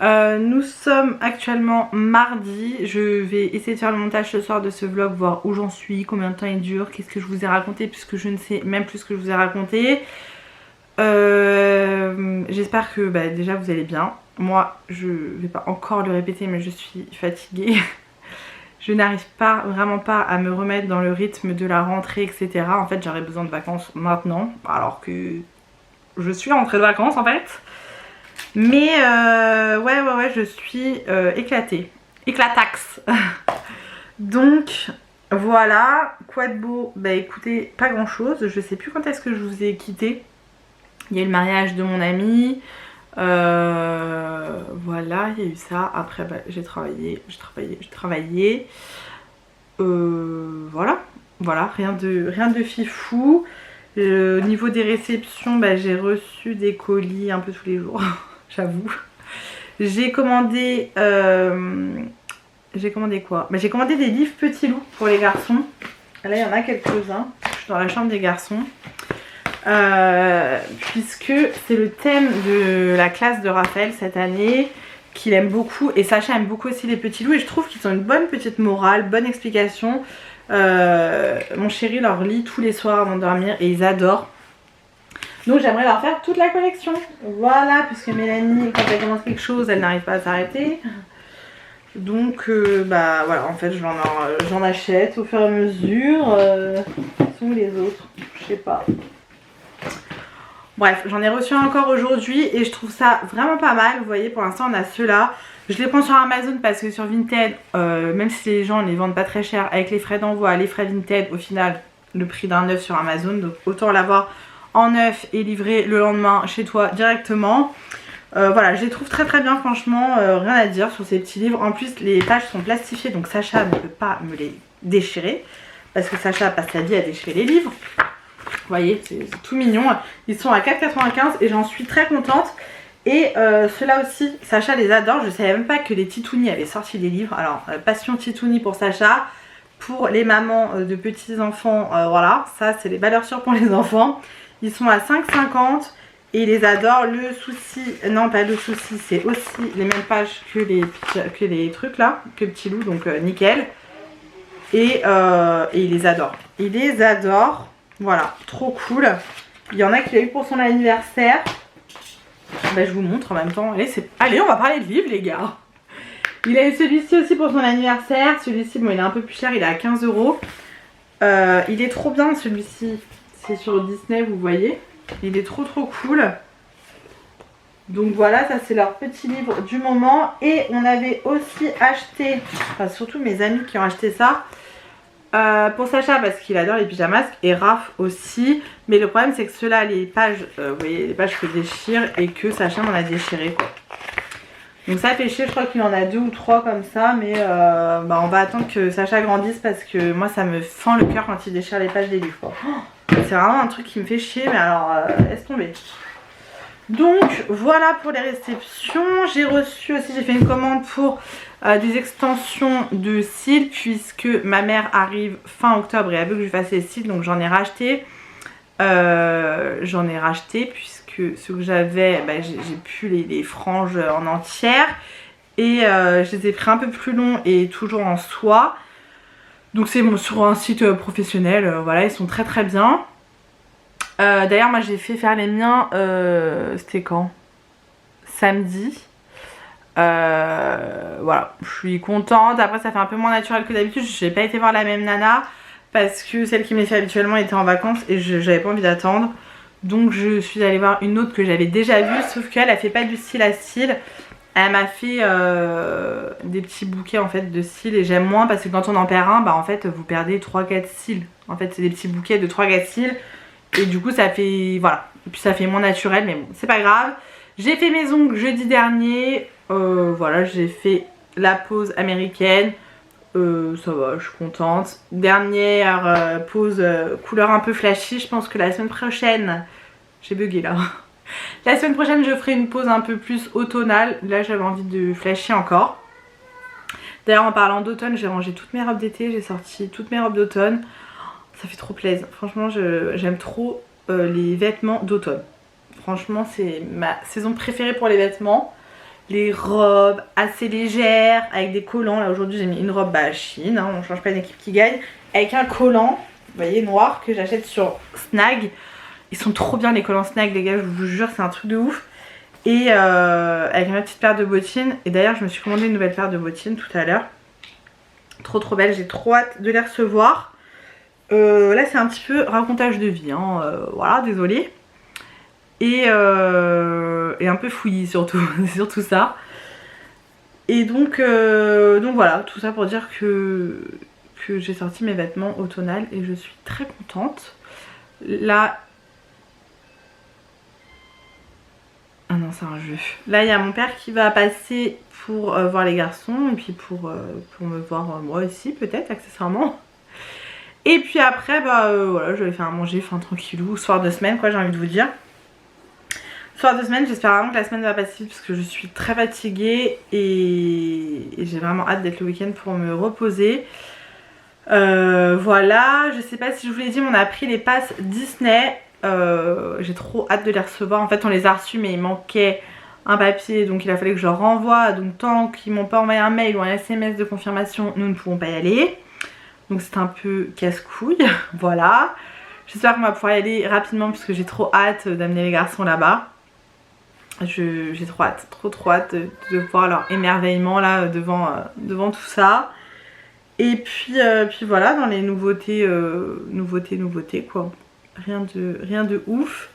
Nous sommes actuellement mardi. Je vais essayer de faire le montage ce soir de ce vlog, voir où j'en suis, combien de temps il dure, qu'est-ce que je vous ai raconté, puisque je ne sais même plus ce que je vous ai raconté. J'espère que bah, déjà vous allez bien. Moi je vais pas encore le répéter mais je suis fatiguée. Je n'arrive pas vraiment pas à me remettre dans le rythme de la rentrée etc. En fait j'aurais besoin de vacances maintenant alors que je suis rentrée de vacances en fait. Mais ouais je suis éclatée. Éclataxe. Donc voilà. Quoi de beau? Bah écoutez, pas grand chose. Je sais plus quand est-ce que je vous ai quitté. Il y a eu le mariage de mon ami. Voilà, il y a eu ça. Après, bah, j'ai travaillé. Voilà, rien de fifou. Au niveau des réceptions, bah, j'ai reçu des colis un peu tous les jours, j'avoue. J'ai commandé quoi? Bah, j'ai commandé des livres Petit Loup pour les garçons. Là, il y en a quelques-uns. Je suis dans la chambre des garçons. Puisque c'est le thème de la classe de Raphaël cette année, qu'il aime beaucoup, et Sacha aime beaucoup aussi les petits loups, et je trouve qu'ils ont une bonne petite morale, bonne explication. Mon chéri leur lit tous les soirs avant de dormir et ils adorent. Donc j'aimerais leur faire toute la collection. Voilà, puisque Mélanie, quand elle commence quelque chose, elle n'arrive pas à s'arrêter. Donc bah voilà, en fait j'en achète au fur et à mesure. Sont les autres, je sais pas. Bref, j'en ai reçu encore aujourd'hui et je trouve ça vraiment pas mal. Vous voyez, pour l'instant on a ceux-là. Je les prends sur Amazon parce que sur Vinted, même si les gens les vendent pas très cher, avec les frais d'envoi, les frais Vinted, au final le prix d'un neuf sur Amazon. Donc autant l'avoir en neuf et livré le lendemain chez toi directement. Voilà, je les trouve très très bien franchement, rien à dire sur ces petits livres. En plus les pages sont plastifiées donc Sacha ne peut pas me les déchirer. Parce que Sacha passe sa vie à déchirer les livres. Vous voyez, c'est tout mignon. Ils sont à 4,95 et j'en suis très contente. Et ceux-là aussi, Sacha les adore. Je savais même pas que les Titounis avaient sorti des livres. Alors, Passion Titouni pour Sacha. Pour les mamans de petits enfants, voilà, ça c'est les valeurs sûres pour les enfants. Ils sont à 5,50 et ils les adorent. Le souci, non pas le souci, c'est aussi les mêmes pages que les trucs là, que Petit Loup, donc nickel. Et ils les adorent. Ils les adorent. Voilà, trop cool. Il y en a qui l'a eu pour son anniversaire. Bah, je vous montre en même temps. Allez, on va parler de livres les gars. Il a eu celui-ci aussi pour son anniversaire. Celui-ci, bon, il est un peu plus cher, il est à 15 €. Il est trop bien celui-ci. C'est sur Disney, vous voyez. Il est trop cool. Donc voilà, ça c'est leur petit livre du moment. Et on avait aussi acheté, enfin surtout mes amis qui ont acheté ça, pour Sacha parce qu'il adore les pyjamasques et Raph aussi. Mais le problème c'est que ceux-là, les pages, vous voyez, les pages se déchirent et que Sacha m'en a déchiré quoi. Donc ça fait chier, je crois qu'il en a 2 ou 3 comme ça. Mais bah, on va attendre que Sacha grandisse parce que moi ça me fend le cœur quand il déchire les pages des livres quoi. C'est vraiment un truc qui me fait chier, mais alors laisse tomber. Donc voilà pour les réceptions. J'ai reçu aussi, j'ai fait une commande pour des extensions de cils puisque ma mère arrive fin octobre et elle veut que je fasse les cils, donc j'en ai racheté. Puisque ceux que j'avais, bah, j'ai pu les franges en entière et je les ai pris un peu plus longs et toujours en soie. Donc c'est sur un site professionnel, voilà, ils sont très bien. D'ailleurs moi j'ai fait faire les miens, c'était quand? Samedi. Voilà, je suis contente. Après ça fait un peu moins naturel que d'habitude. Je n'ai pas été voir la même nana parce que celle qui me les fait habituellement était en vacances et j'avais pas envie d'attendre. Donc je suis allée voir une autre que j'avais déjà vue, sauf qu'elle fait pas du cil à cil. Elle m'a fait des petits bouquets en fait de cils et j'aime moins parce que quand on en perd un, bah en fait vous perdez 3-4 cils. En fait c'est des petits bouquets de 3-4 cils. Et du coup ça fait, voilà, et puis ça fait moins naturel, mais bon, c'est pas grave. J'ai fait mes ongles jeudi dernier, voilà, j'ai fait la pose américaine, ça va, je suis contente. Dernière pose couleur un peu flashy, je pense que la semaine prochaine, j'ai bugué là. La semaine prochaine je ferai une pose un peu plus automnale, là j'avais envie de flasher encore. D'ailleurs en parlant d'automne, j'ai rangé toutes mes robes d'été, j'ai sorti toutes mes robes d'automne. Ça fait trop plaisir. Franchement, j'aime trop les vêtements d'automne. Franchement, c'est ma saison préférée pour les vêtements. Les robes assez légères, avec des collants. Là, aujourd'hui, j'ai mis une robe Chine. Hein, on change pas d'équipe qui gagne. Avec un collant, vous voyez, noir, que j'achète sur Snag. Ils sont trop bien les collants Snag, les gars. Je vous jure, c'est un truc de ouf. Et avec ma petite paire de bottines. Et d'ailleurs, je me suis commandé une nouvelle paire de bottines tout à l'heure. Trop belle. J'ai trop hâte de les recevoir. Là c'est un petit peu racontage de vie, hein, voilà, désolée. Et un peu fouillis surtout, c'est surtout ça. Et donc voilà, tout ça pour dire que j'ai sorti mes vêtements automnales et je suis très contente. Là... Ah non, c'est un jeu. Là il y a mon père qui va passer pour voir les garçons et puis pour me voir moi aussi peut-être accessoirement. Et puis après, bah voilà, je vais faire à manger, enfin tranquillou, soir de semaine quoi, j'ai envie de vous dire. Soir de semaine, j'espère vraiment que la semaine va passer vite parce que je suis très fatiguée et j'ai vraiment hâte d'être le week-end pour me reposer. Voilà, je sais pas si je vous l'ai dit, mais on a pris les passes Disney. J'ai trop hâte de les recevoir. En fait, on les a reçus, mais il manquait un papier, donc il a fallu que je leur renvoie. Donc tant qu'ils m'ont pas envoyé un mail ou un SMS de confirmation, nous ne pouvons pas y aller. Donc c'est un peu casse-couille, voilà. J'espère qu'on va pouvoir y aller rapidement parce que j'ai trop hâte d'amener les garçons là-bas. J'ai trop hâte, trop hâte de voir leur émerveillement là devant tout ça. Et puis voilà, dans les nouveautés quoi. Rien de ouf.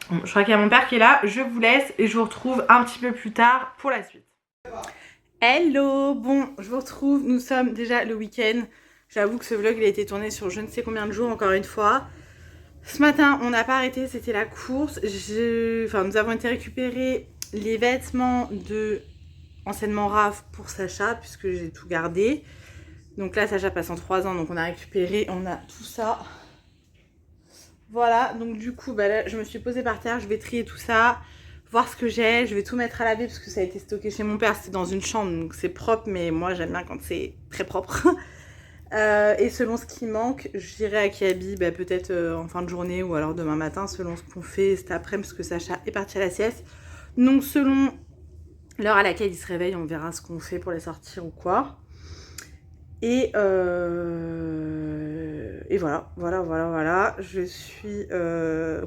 Bon, je crois qu'il y a mon père qui est là, je vous laisse et je vous retrouve un petit peu plus tard pour la suite. Hello, bon je vous retrouve, nous sommes déjà le week-end. J'avoue que ce vlog il a été tourné sur je ne sais combien de jours encore une fois. Ce matin on n'a pas arrêté, c'était la course. Nous avons été récupérer les vêtements de anciennement Raf pour Sacha, puisque j'ai tout gardé. Donc là, Sacha passe en 3 ans, donc on a récupéré, on a tout ça. Voilà, donc du coup, bah là, je me suis posée par terre, je vais trier tout ça, voir ce que j'ai. Je vais tout mettre à laver parce que ça a été stocké chez mon père, c'est dans une chambre, donc c'est propre, mais moi j'aime bien quand c'est très propre. Et selon ce qui manque, j'irai à Kiabi, bah, peut-être en fin de journée ou alors demain matin, selon ce qu'on fait cet après-midi, parce que Sacha est parti à la sieste. Donc selon l'heure à laquelle il se réveille, on verra ce qu'on fait pour les sortir ou quoi. Et voilà. Je suis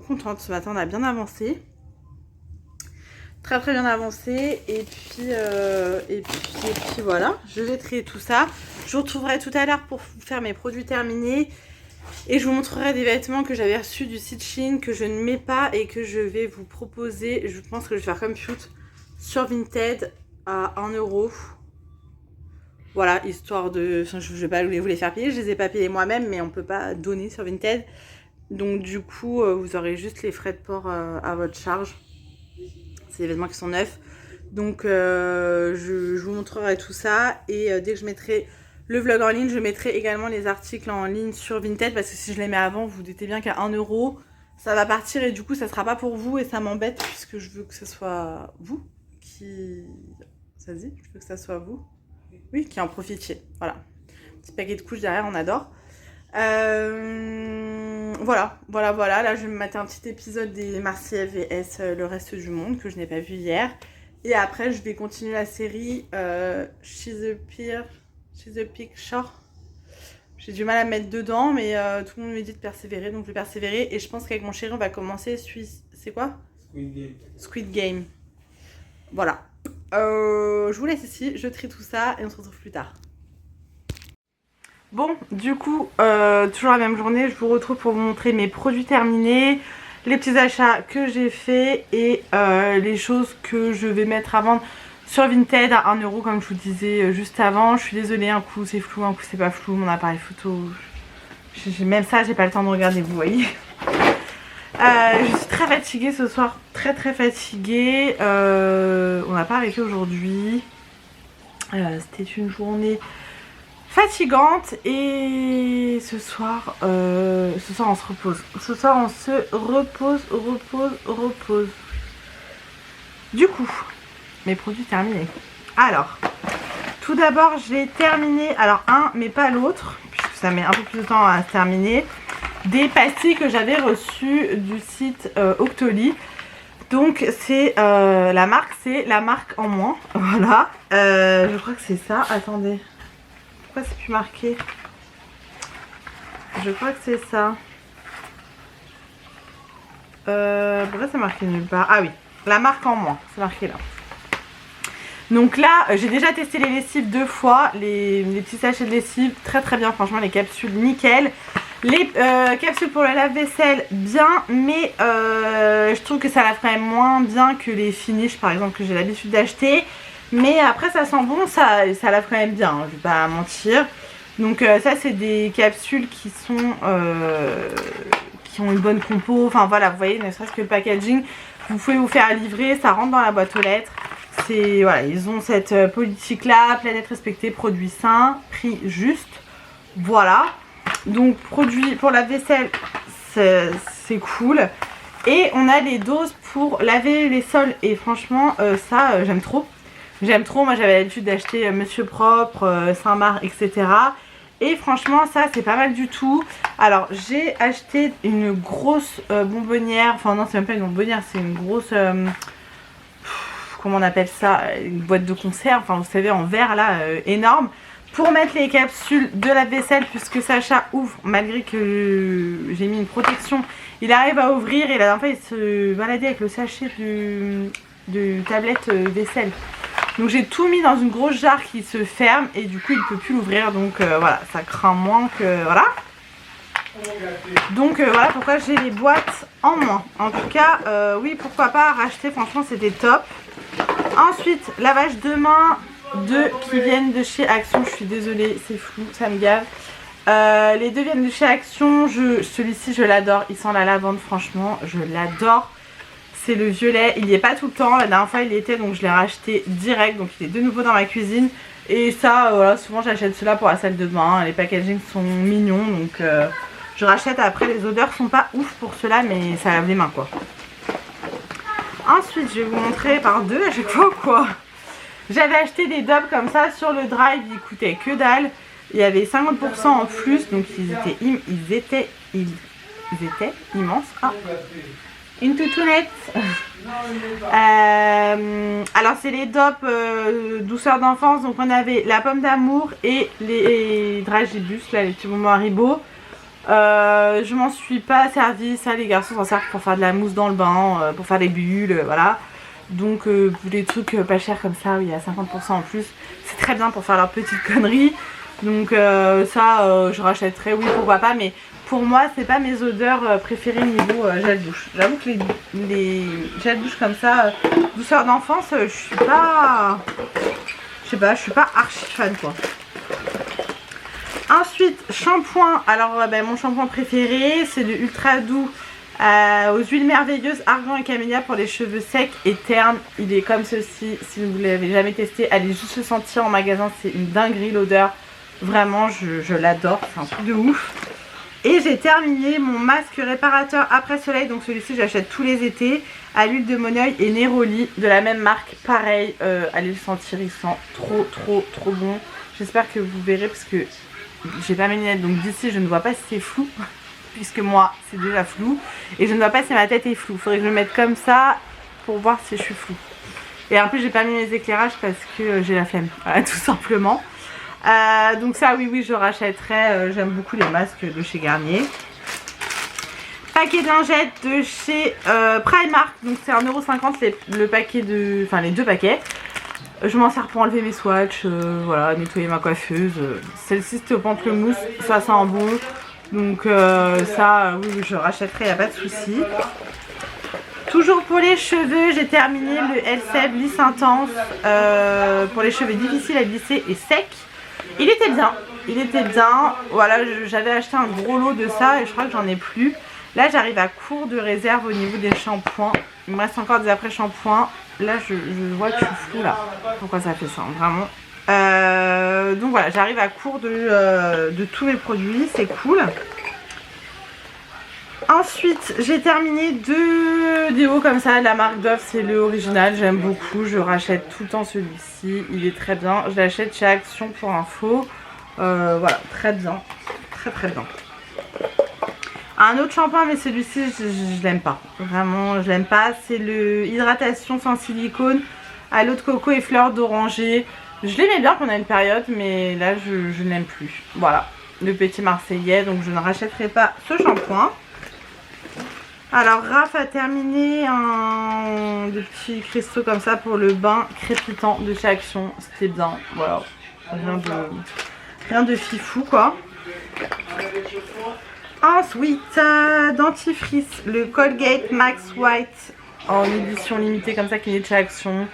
contente. Ce matin, on a bien avancé. Très bien avancé. Et puis voilà. Je vais trier tout ça. Je vous retrouverai tout à l'heure pour faire mes produits terminés. Et je vous montrerai des vêtements que j'avais reçus du site Shein que je ne mets pas et que je vais vous proposer. Je pense que je vais faire comme shoot sur Vinted à 1 €. Voilà, histoire de... Enfin, je vais pas vous les faire payer, je les ai pas payés moi-même, mais on peut pas donner sur Vinted. Donc du coup, vous aurez juste les frais de port à votre charge. C'est des vêtements qui sont neufs. Donc je vous montrerai tout ça. Et dès que je mettrai le vlog en ligne, je mettrai également les articles en ligne sur Vinted. Parce que si je les mets avant, vous doutez bien qu'à 1 €, ça va partir. Et du coup, ça sera pas pour vous. Et ça m'embête puisque je veux que ce soit vous qui... Ça se dit ? Je veux que ça soit vous. Oui, qui en profitiez. Voilà. Petit paquet de couches derrière, on adore. Voilà. Là, je vais me mater un petit épisode des Marseillais vs le reste du monde que je n'ai pas vu hier. Et après, je vais continuer la série She's a Picture. J'ai du mal à me mettre dedans, mais tout le monde me dit de persévérer, donc je vais persévérer. Et je pense qu'avec mon chéri, on va commencer. C'est quoi ? Squid Game. Voilà. Je vous laisse ici, je trie tout ça et on se retrouve plus tard. Bon, du coup, toujours la même journée, je vous retrouve pour vous montrer mes produits terminés, les petits achats que j'ai fait et les choses que je vais mettre à vendre sur Vinted à 1 € comme je vous disais juste avant. Je suis désolée, un coup c'est flou, un coup c'est pas flou, mon appareil photo, même ça j'ai pas le temps de regarder, vous voyez. Je suis très fatiguée ce soir, très fatiguée. On n'a pas arrêté aujourd'hui. C'était une journée fatigante et ce soir on se repose. Ce soir on se repose. Du coup, mes produits terminés. Alors, tout d'abord j'ai terminé, alors un mais pas l'autre, puisque ça met un peu plus de temps à se terminer. Des pastilles que j'avais reçues du site Octoly. Donc c'est la marque en moins. Voilà. Je crois que c'est ça. Attendez. Pourquoi c'est plus marqué? Je crois que c'est ça. Pourquoi c'est marqué nulle part? Ah oui. La marque en moins. C'est marqué là. Donc là, j'ai déjà testé les lessives 2 fois. Les petits sachets de lessive. Très bien. Franchement, les capsules nickel. Les capsules pour le lave-vaisselle, bien, mais je trouve que ça lave quand même moins bien que les Finish par exemple que j'ai l'habitude d'acheter. Mais après ça sent bon, ça lave quand même bien, hein, je vais pas mentir. Donc ça c'est des capsules qui sont qui ont une bonne compo, enfin voilà, vous voyez, ne serait-ce que le packaging, vous pouvez vous faire livrer, ça rentre dans la boîte aux lettres. C'est voilà, ils ont cette politique là, planète respectée, produit sain, prix juste, voilà. Donc produit pour la vaisselle, c'est cool. Et on a les doses pour laver les sols. Et franchement ça j'aime trop. J'aime trop, moi j'avais l'habitude d'acheter Monsieur Propre, Saint-Marc, etc. Et franchement ça c'est pas mal du tout. Alors j'ai acheté une grosse bonbonnière. Enfin non, c'est même pas une bonbonnière, c'est une grosse... comment on appelle ça? Une boîte de conserve, enfin vous savez, en verre là, énorme. Pour mettre les capsules de la vaisselle, puisque Sacha ouvre, malgré que j'ai mis une protection, il arrive à ouvrir et la dernière fois il se baladait avec le sachet de tablette vaisselle. Donc j'ai tout mis dans une grosse jarre qui se ferme et du coup il ne peut plus l'ouvrir, donc voilà, ça craint moins que... voilà. Donc voilà pourquoi j'ai les boîtes en moins. En tout cas, oui, pourquoi pas racheter, franchement c'était top. Ensuite, lavage de main. Deux qui viennent de chez Action, je suis désolée, c'est flou, ça me gave. Les deux viennent de chez Action, celui-ci je l'adore, il sent la lavande, franchement, je l'adore. c'est le violet. Il n'y est pas tout le temps, la dernière fois il y était donc je l'ai racheté direct. Donc il est de nouveau dans ma cuisine. Et ça voilà, souvent j'achète cela pour la salle de bain. Les packagings sont mignons donc je rachète. Après les odeurs sont pas ouf pour cela mais ça lave les mains quoi. Ensuite je vais vous montrer par deux à chaque fois quoi. J'avais acheté des dobs comme ça sur le drive, ils coûtaient que dalle. Il y avait 50% en plus donc ils étaient immenses. Ah. Une toutounette. Alors c'est les dopes douceur d'enfance. Donc on avait la pomme d'amour et les dragibus, là les petits bonbons Haribo. Je m'en suis pas servi. Ça les garçons s'en servent pour faire de la mousse dans le bain, pour faire des bulles, voilà. Donc pour des trucs pas chers comme ça, où il y a 50% en plus, c'est très bien pour faire leurs petites conneries. Donc ça je rachèterai, oui pourquoi pas, mais pour moi c'est pas mes odeurs préférées niveau gel douche. J'avoue que les gel douche comme ça, douceur d'enfance, je suis pas, je sais pas, je suis pas archi fan quoi. Ensuite shampoing, alors mon shampoing préféré c'est le ultra doux aux huiles merveilleuses argan et camélia pour les cheveux secs et ternes. Il est comme ceci, si vous ne l'avez jamais testé allez juste le sentir en magasin, c'est une dinguerie l'odeur. Vraiment je l'adore, c'est un truc de ouf. Et j'ai terminé mon masque réparateur après soleil, donc celui-ci j'achète tous les étés, à l'huile de Moneuil et Neroli de la même marque, pareil, allez le sentir, il sent trop bon. J'espère que vous verrez parce que j'ai pas mes lunettes donc d'ici je ne vois pas si c'est flou, puisque moi c'est déjà flou, et je ne vois pas si ma tête est floue, faudrait que je me mette comme ça pour voir si je suis floue. Et en plus j'ai pas mis mes éclairages parce que j'ai la flemme, voilà, tout simplement. Donc ça oui je rachèterai, j'aime beaucoup les masques de chez Garnier. Paquet de lingettes de chez Primark, donc c'est 1,50€ le paquet de, enfin les deux paquets. Je m'en sers pour enlever mes swatchs, voilà, nettoyer ma coiffeuse. Celle-ci c'était au pamplemousse, ça sent bon. Donc ça oui je rachèterai, y a pas de souci. Toujours pour les cheveux, j'ai terminé le Elseve lisse intense pour les cheveux difficiles à lisser et secs. Il était bien, voilà, j'avais acheté un gros lot de ça et je crois que j'en ai plus. Là j'arrive à court de réserve au niveau des shampoings. Il me reste encore des après-shampoings. Là je vois que je suis floue là. Pourquoi ça fait ça, vraiment. Donc voilà, j'arrive à court de tous mes produits, c'est cool. Ensuite j'ai terminé deux déos comme ça, la marque Dove, c'est le original, j'aime beaucoup, je rachète tout le temps celui-ci, il est très bien, je l'achète chez Action pour info, voilà, très bien, très bien. Un autre shampoing mais celui-ci je l'aime pas, vraiment je l'aime pas, c'est le hydratation sans silicone à l'eau de coco et fleurs d'oranger. Je l'aimais bien pendant une période mais là je ne l'aime plus, voilà, le petit marseillais, donc je ne rachèterai pas ce shampoing. Alors Raph a terminé des petits cristaux comme ça pour le bain crépitant de chez Action, c'était bien, voilà, rien de fifou quoi. Ensuite dentifrice, le Colgate Max White en édition limitée comme ça qui est de chez Action,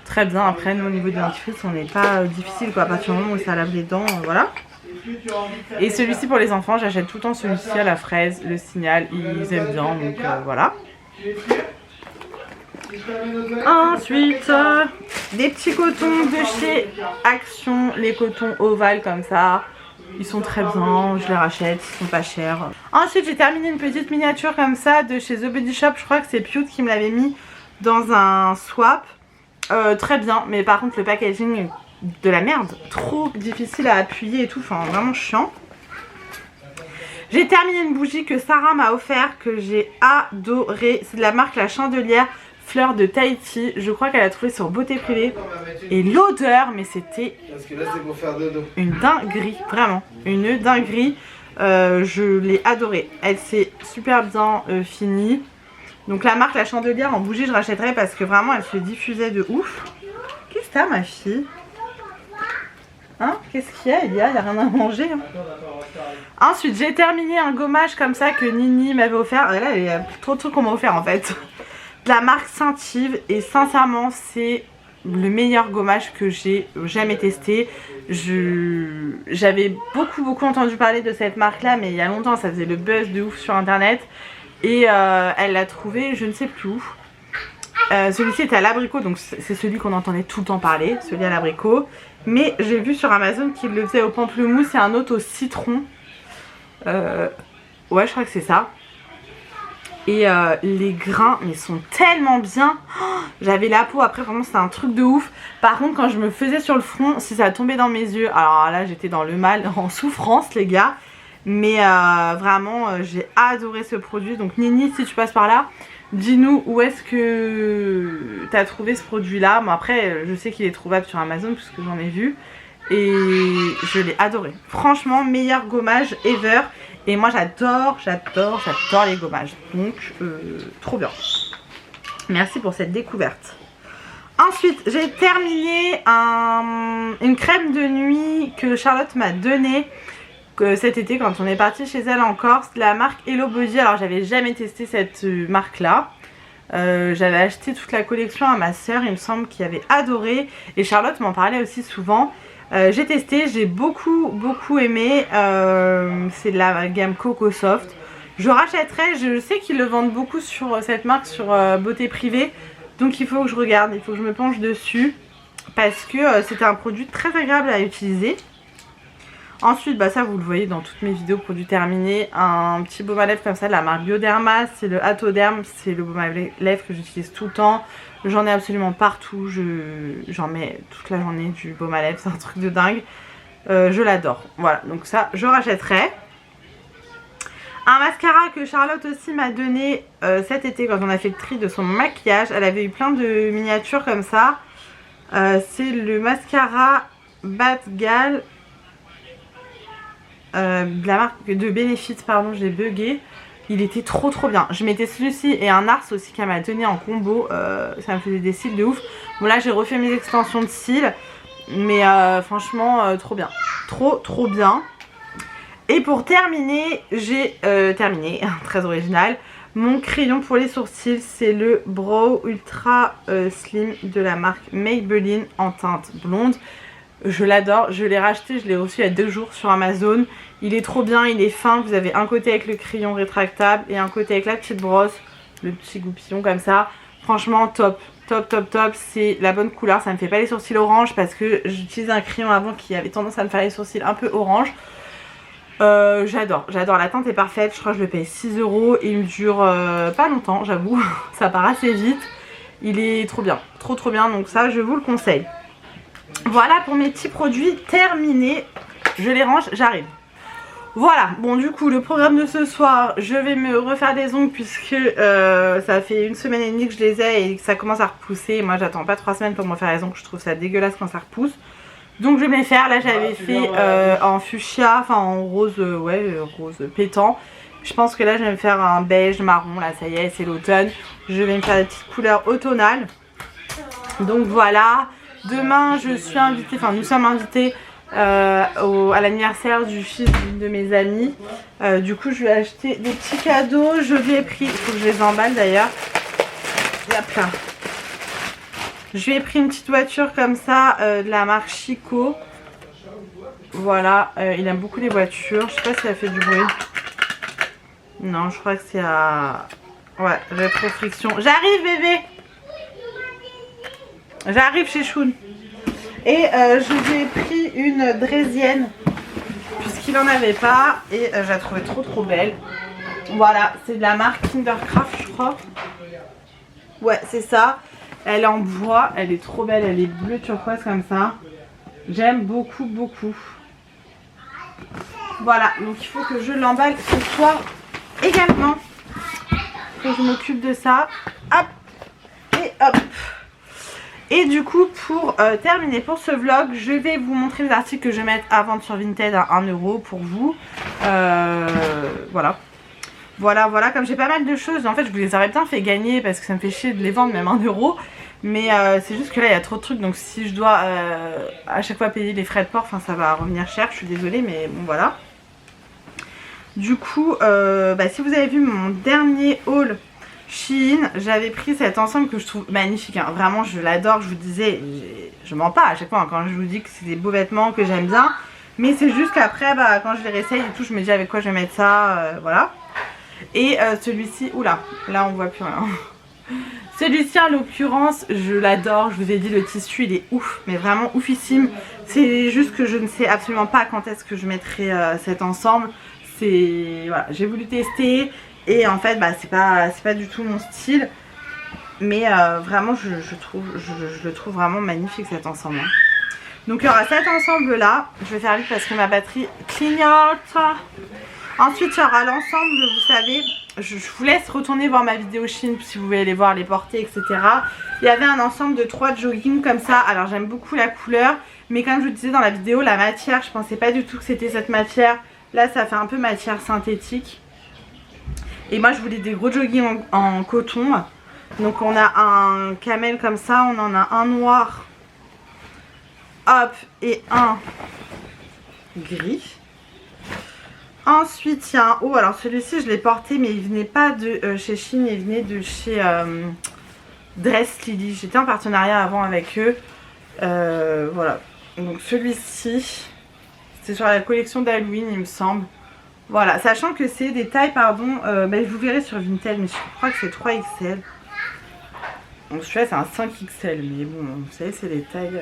très bien. Après nous au niveau des dentifrices on n'est pas difficile quoi, à partir du moment où ça lave les dents, voilà. Et celui-ci pour les enfants, j'achète tout le temps celui-ci à la fraise, le Signal, ils aiment bien, donc voilà. Ensuite, des petits cotons de chez Action, les cotons ovales comme ça, ils sont très bien, je les rachète, ils sont pas chers. Ensuite j'ai terminé une petite miniature comme ça de chez The Body Shop, je crois que c'est Pute qui me l'avait mis dans un swap, très bien, mais par contre le packaging de la merde, trop difficile à appuyer et tout, enfin vraiment chiant. J'ai terminé une bougie que Sarah m'a offert, que j'ai adoré, c'est de la marque La Chandelière Fleur de Tahiti, je crois qu'elle a trouvé sur Beauté Privée, et l'odeur, mais c'était une dinguerie, vraiment, une dinguerie, je l'ai adorée, elle s'est super bien finie. Donc la marque La Chandelière en bougie je rachèterai parce que vraiment elle se diffusait de ouf. Qu'est-ce que t'as ma fille? Hein? Qu'est-ce qu'il y a? Il y a rien à manger. Hein. Ensuite, j'ai terminé un gommage comme ça que Nini m'avait offert. Et là, il y a trop de trucs qu'on m'a offert en fait. De la marque Saint-Yves. Et sincèrement, c'est le meilleur gommage que j'ai jamais testé. J'avais beaucoup entendu parler de cette marque là, mais il y a longtemps, ça faisait le buzz de ouf sur internet. Et elle l'a trouvé, je ne sais plus où. Celui-ci est à l'abricot, donc c'est celui qu'on entendait tout le temps parler, celui à l'abricot. Mais j'ai vu sur Amazon qu'il le faisait au pamplemousse et un autre au citron. Ouais, je crois que c'est ça. Et les grains, mais sont tellement bien. Oh, j'avais la peau, après vraiment c'était un truc de ouf. Par contre quand je me faisais sur le front, si ça tombait dans mes yeux, alors là j'étais dans le mal, en souffrance les gars. Mais vraiment j'ai adoré ce produit. Donc Nini, si tu passes par là, dis-nous où est-ce que tu as trouvé ce produit là. Bon après je sais qu'il est trouvable sur Amazon puisque j'en ai vu. Et je l'ai adoré. Franchement meilleur gommage ever. Et moi j'adore les gommages. Donc trop bien. Merci pour cette découverte. Ensuite j'ai terminé une crème de nuit que Charlotte m'a donnée cet été quand on est parti chez elle en Corse. La marque Hello Body. Alors j'avais jamais testé cette marque là. J'avais acheté toute la collection à ma soeur, il me semble, qui avait adoré. Et Charlotte m'en parlait aussi souvent. J'ai testé, j'ai beaucoup aimé. C'est de la gamme Coco Soft. Je rachèterai, je sais qu'ils le vendent beaucoup sur cette marque, sur Beauté Privée. Donc il faut que je regarde, il faut que je me penche dessus. Parce que c'était un produit très agréable à utiliser. Ensuite, bah ça vous le voyez dans toutes mes vidéos produits terminés. Un petit baume à lèvres comme ça de la marque Bioderma. C'est le Atoderm, c'est le baume à lèvres que j'utilise tout le temps. J'en ai absolument partout, j'en mets toute la journée du baume à lèvres, c'est un truc de dingue. Je l'adore, voilà, donc ça je rachèterai. Un mascara que Charlotte aussi m'a donné cet été quand on a fait le tri de son maquillage. Elle avait eu plein de miniatures comme ça. C'est le mascara Bad Gal de la marque de Benefit, pardon, j'ai bugué. Il était trop bien. Je mettais celui-ci et un Ars aussi qu'elle m'a donné en combo. Ça me faisait des cils de ouf. Bon là j'ai refait mes extensions de cils. Mais franchement trop bien. Trop bien. Et pour terminer, j'ai terminé, très original, mon crayon pour les sourcils. C'est le Brow Ultra Slim de la marque Maybelline en teinte blonde. Je l'adore, je l'ai racheté, je l'ai reçu il y a 2 jours sur Amazon. Il est trop bien, il est fin, vous avez un côté avec le crayon rétractable et un côté avec la petite brosse, le petit goupillon comme ça. Franchement top, c'est la bonne couleur, ça me fait pas les sourcils orange parce que j'utilise un crayon avant qui avait tendance à me faire les sourcils un peu orange. J'adore, la teinte est parfaite, je crois que je le paye 6 € et il me dure pas longtemps j'avoue, ça part assez vite. Il est trop bien, trop bien, donc ça je vous le conseille. Voilà pour mes petits produits terminés. Je les range, j'arrive. Voilà, bon du coup le programme de ce soir, je vais me refaire des ongles puisque ça fait 1 semaine et demie que je les ai et que ça commence à repousser. Moi j'attends pas 3 semaines pour me refaire les ongles, je trouve ça dégueulasse quand ça repousse. Donc je vais me les faire, là j'avais fait en fuchsia, enfin en rose, rose pétant. Je pense que là je vais me faire un beige marron, là ça y est c'est l'automne. Je vais me faire des petites couleurs automnales. Donc voilà. Demain je suis invitée, enfin nous sommes invités à l'anniversaire du fils d'une de mes amies. Du coup je lui ai acheté des petits cadeaux. Je lui ai pris, il faut que je les emballe d'ailleurs. Hop là. Je lui ai pris une petite voiture comme ça de la marque Chico. Voilà, il aime beaucoup les voitures. Je sais pas si ça fait du bruit. Non, je crois que c'est à... Ouais, rétro-friction. J'arrive bébé. J'arrive chez Shun. Et je lui ai pris une draisienne puisqu'il en avait pas et je la trouvais trop belle. Voilà, c'est de la marque Kindercraft je crois. Ouais, c'est ça. Elle est en bois, elle est trop belle, elle est bleue turquoise comme ça. J'aime beaucoup. Voilà, donc il faut que je l'emballe ce soir également. Il faut que je m'occupe de ça. Hop et hop. Et du coup pour terminer pour ce vlog, je vais vous montrer les articles que je vais mettre à vendre sur Vinted à 1 € pour vous. Voilà, comme j'ai pas mal de choses, en fait je vous les aurais bien fait gagner parce que ça me fait chier de les vendre même 1 €. Mais c'est juste que là il y a trop de trucs, donc si je dois à chaque fois payer les frais de port, enfin ça va revenir cher, je suis désolée mais bon voilà. Du coup, si vous avez vu mon dernier haul Shein, j'avais pris cet ensemble que je trouve magnifique, hein. Vraiment je l'adore, je vous disais, je mens pas à chaque fois hein, quand je vous dis que c'est des beaux vêtements, que j'aime bien. Mais c'est juste qu'après quand je les réessaye et tout, je me dis avec quoi je vais mettre ça, voilà. Et celui-ci, oula, là on voit plus rien. Celui-ci en l'occurrence je l'adore, je vous ai dit le tissu il est ouf, mais vraiment oufissime. C'est juste que je ne sais absolument pas quand est-ce que je mettrai cet ensemble. C'est voilà, j'ai voulu tester et en fait bah, c'est pas du tout mon style. Mais vraiment je le trouve vraiment magnifique cet ensemble. Hein. Donc il y aura cet ensemble là, je vais faire vite parce que ma batterie clignote. Ensuite il y aura l'ensemble, vous savez, je vous laisse retourner voir ma vidéo Chine si vous voulez aller voir les portées etc. Il y avait un ensemble de 3 jogging comme ça, alors j'aime beaucoup la couleur. Mais comme je vous disais dans la vidéo, la matière, je pensais pas du tout que c'était cette matière. Là ça fait un peu matière synthétique. Et moi je voulais des gros jogging en coton. Donc on a un camel comme ça, on en a un noir, hop, et un gris. Ensuite il y a un haut, alors celui-ci je l'ai porté mais il venait pas de chez Shein, il venait de chez Dress Lily. J'étais en partenariat avant avec eux, voilà. Donc celui-ci, c'est sur la collection d'Halloween il me semble. Voilà, sachant que c'est des tailles, pardon, bah, vous verrez sur Vinted, mais je crois que c'est 3XL. Donc celui-là c'est un 5XL, mais bon, vous savez c'est les tailles,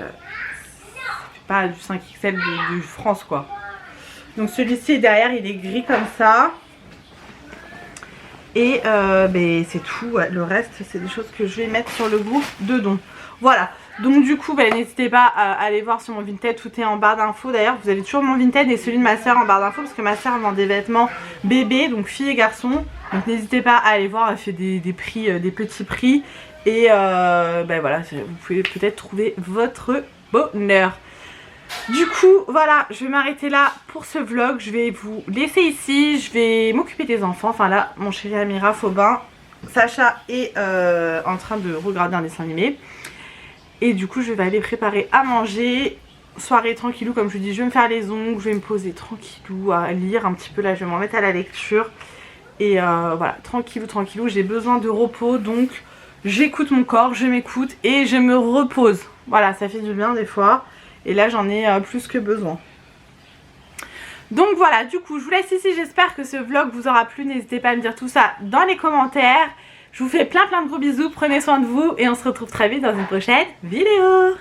c'est pas du 5XL de France quoi. Donc celui-ci derrière il est gris comme ça. Et ben, c'est tout, ouais. Le reste c'est des choses que je vais mettre sur le groupe de dons. Voilà, donc du coup ben, n'hésitez pas à aller voir sur mon Vinted, tout est en barre d'infos. D'ailleurs vous avez toujours mon Vinted et celui de ma soeur en barre d'infos parce que ma soeur vend des vêtements bébés, donc filles et garçons. Donc n'hésitez pas à aller voir, elle fait des prix, des petits prix. Et ben voilà, vous pouvez peut-être trouver votre bonheur. Du coup, voilà, je vais m'arrêter là pour ce vlog. Je vais vous laisser ici, je vais m'occuper des enfants. Enfin là, mon chéri Amira, Faubin, Sacha est en train de regarder un dessin animé. Et du coup, je vais aller préparer à manger. Soirée tranquillou, comme je vous dis, je vais me faire les ongles, je vais me poser tranquillou à lire un petit peu. Là, je vais m'en mettre à la lecture. Et voilà, tranquillou, j'ai besoin de repos, donc... J'écoute mon corps, je m'écoute et je me repose. Voilà, ça fait du bien des fois. Et là, j'en ai plus que besoin. Donc voilà, du coup, je vous laisse ici. J'espère que ce vlog vous aura plu. N'hésitez pas à me dire tout ça dans les commentaires. Je vous fais plein de gros bisous. Prenez soin de vous et on se retrouve très vite dans une prochaine vidéo.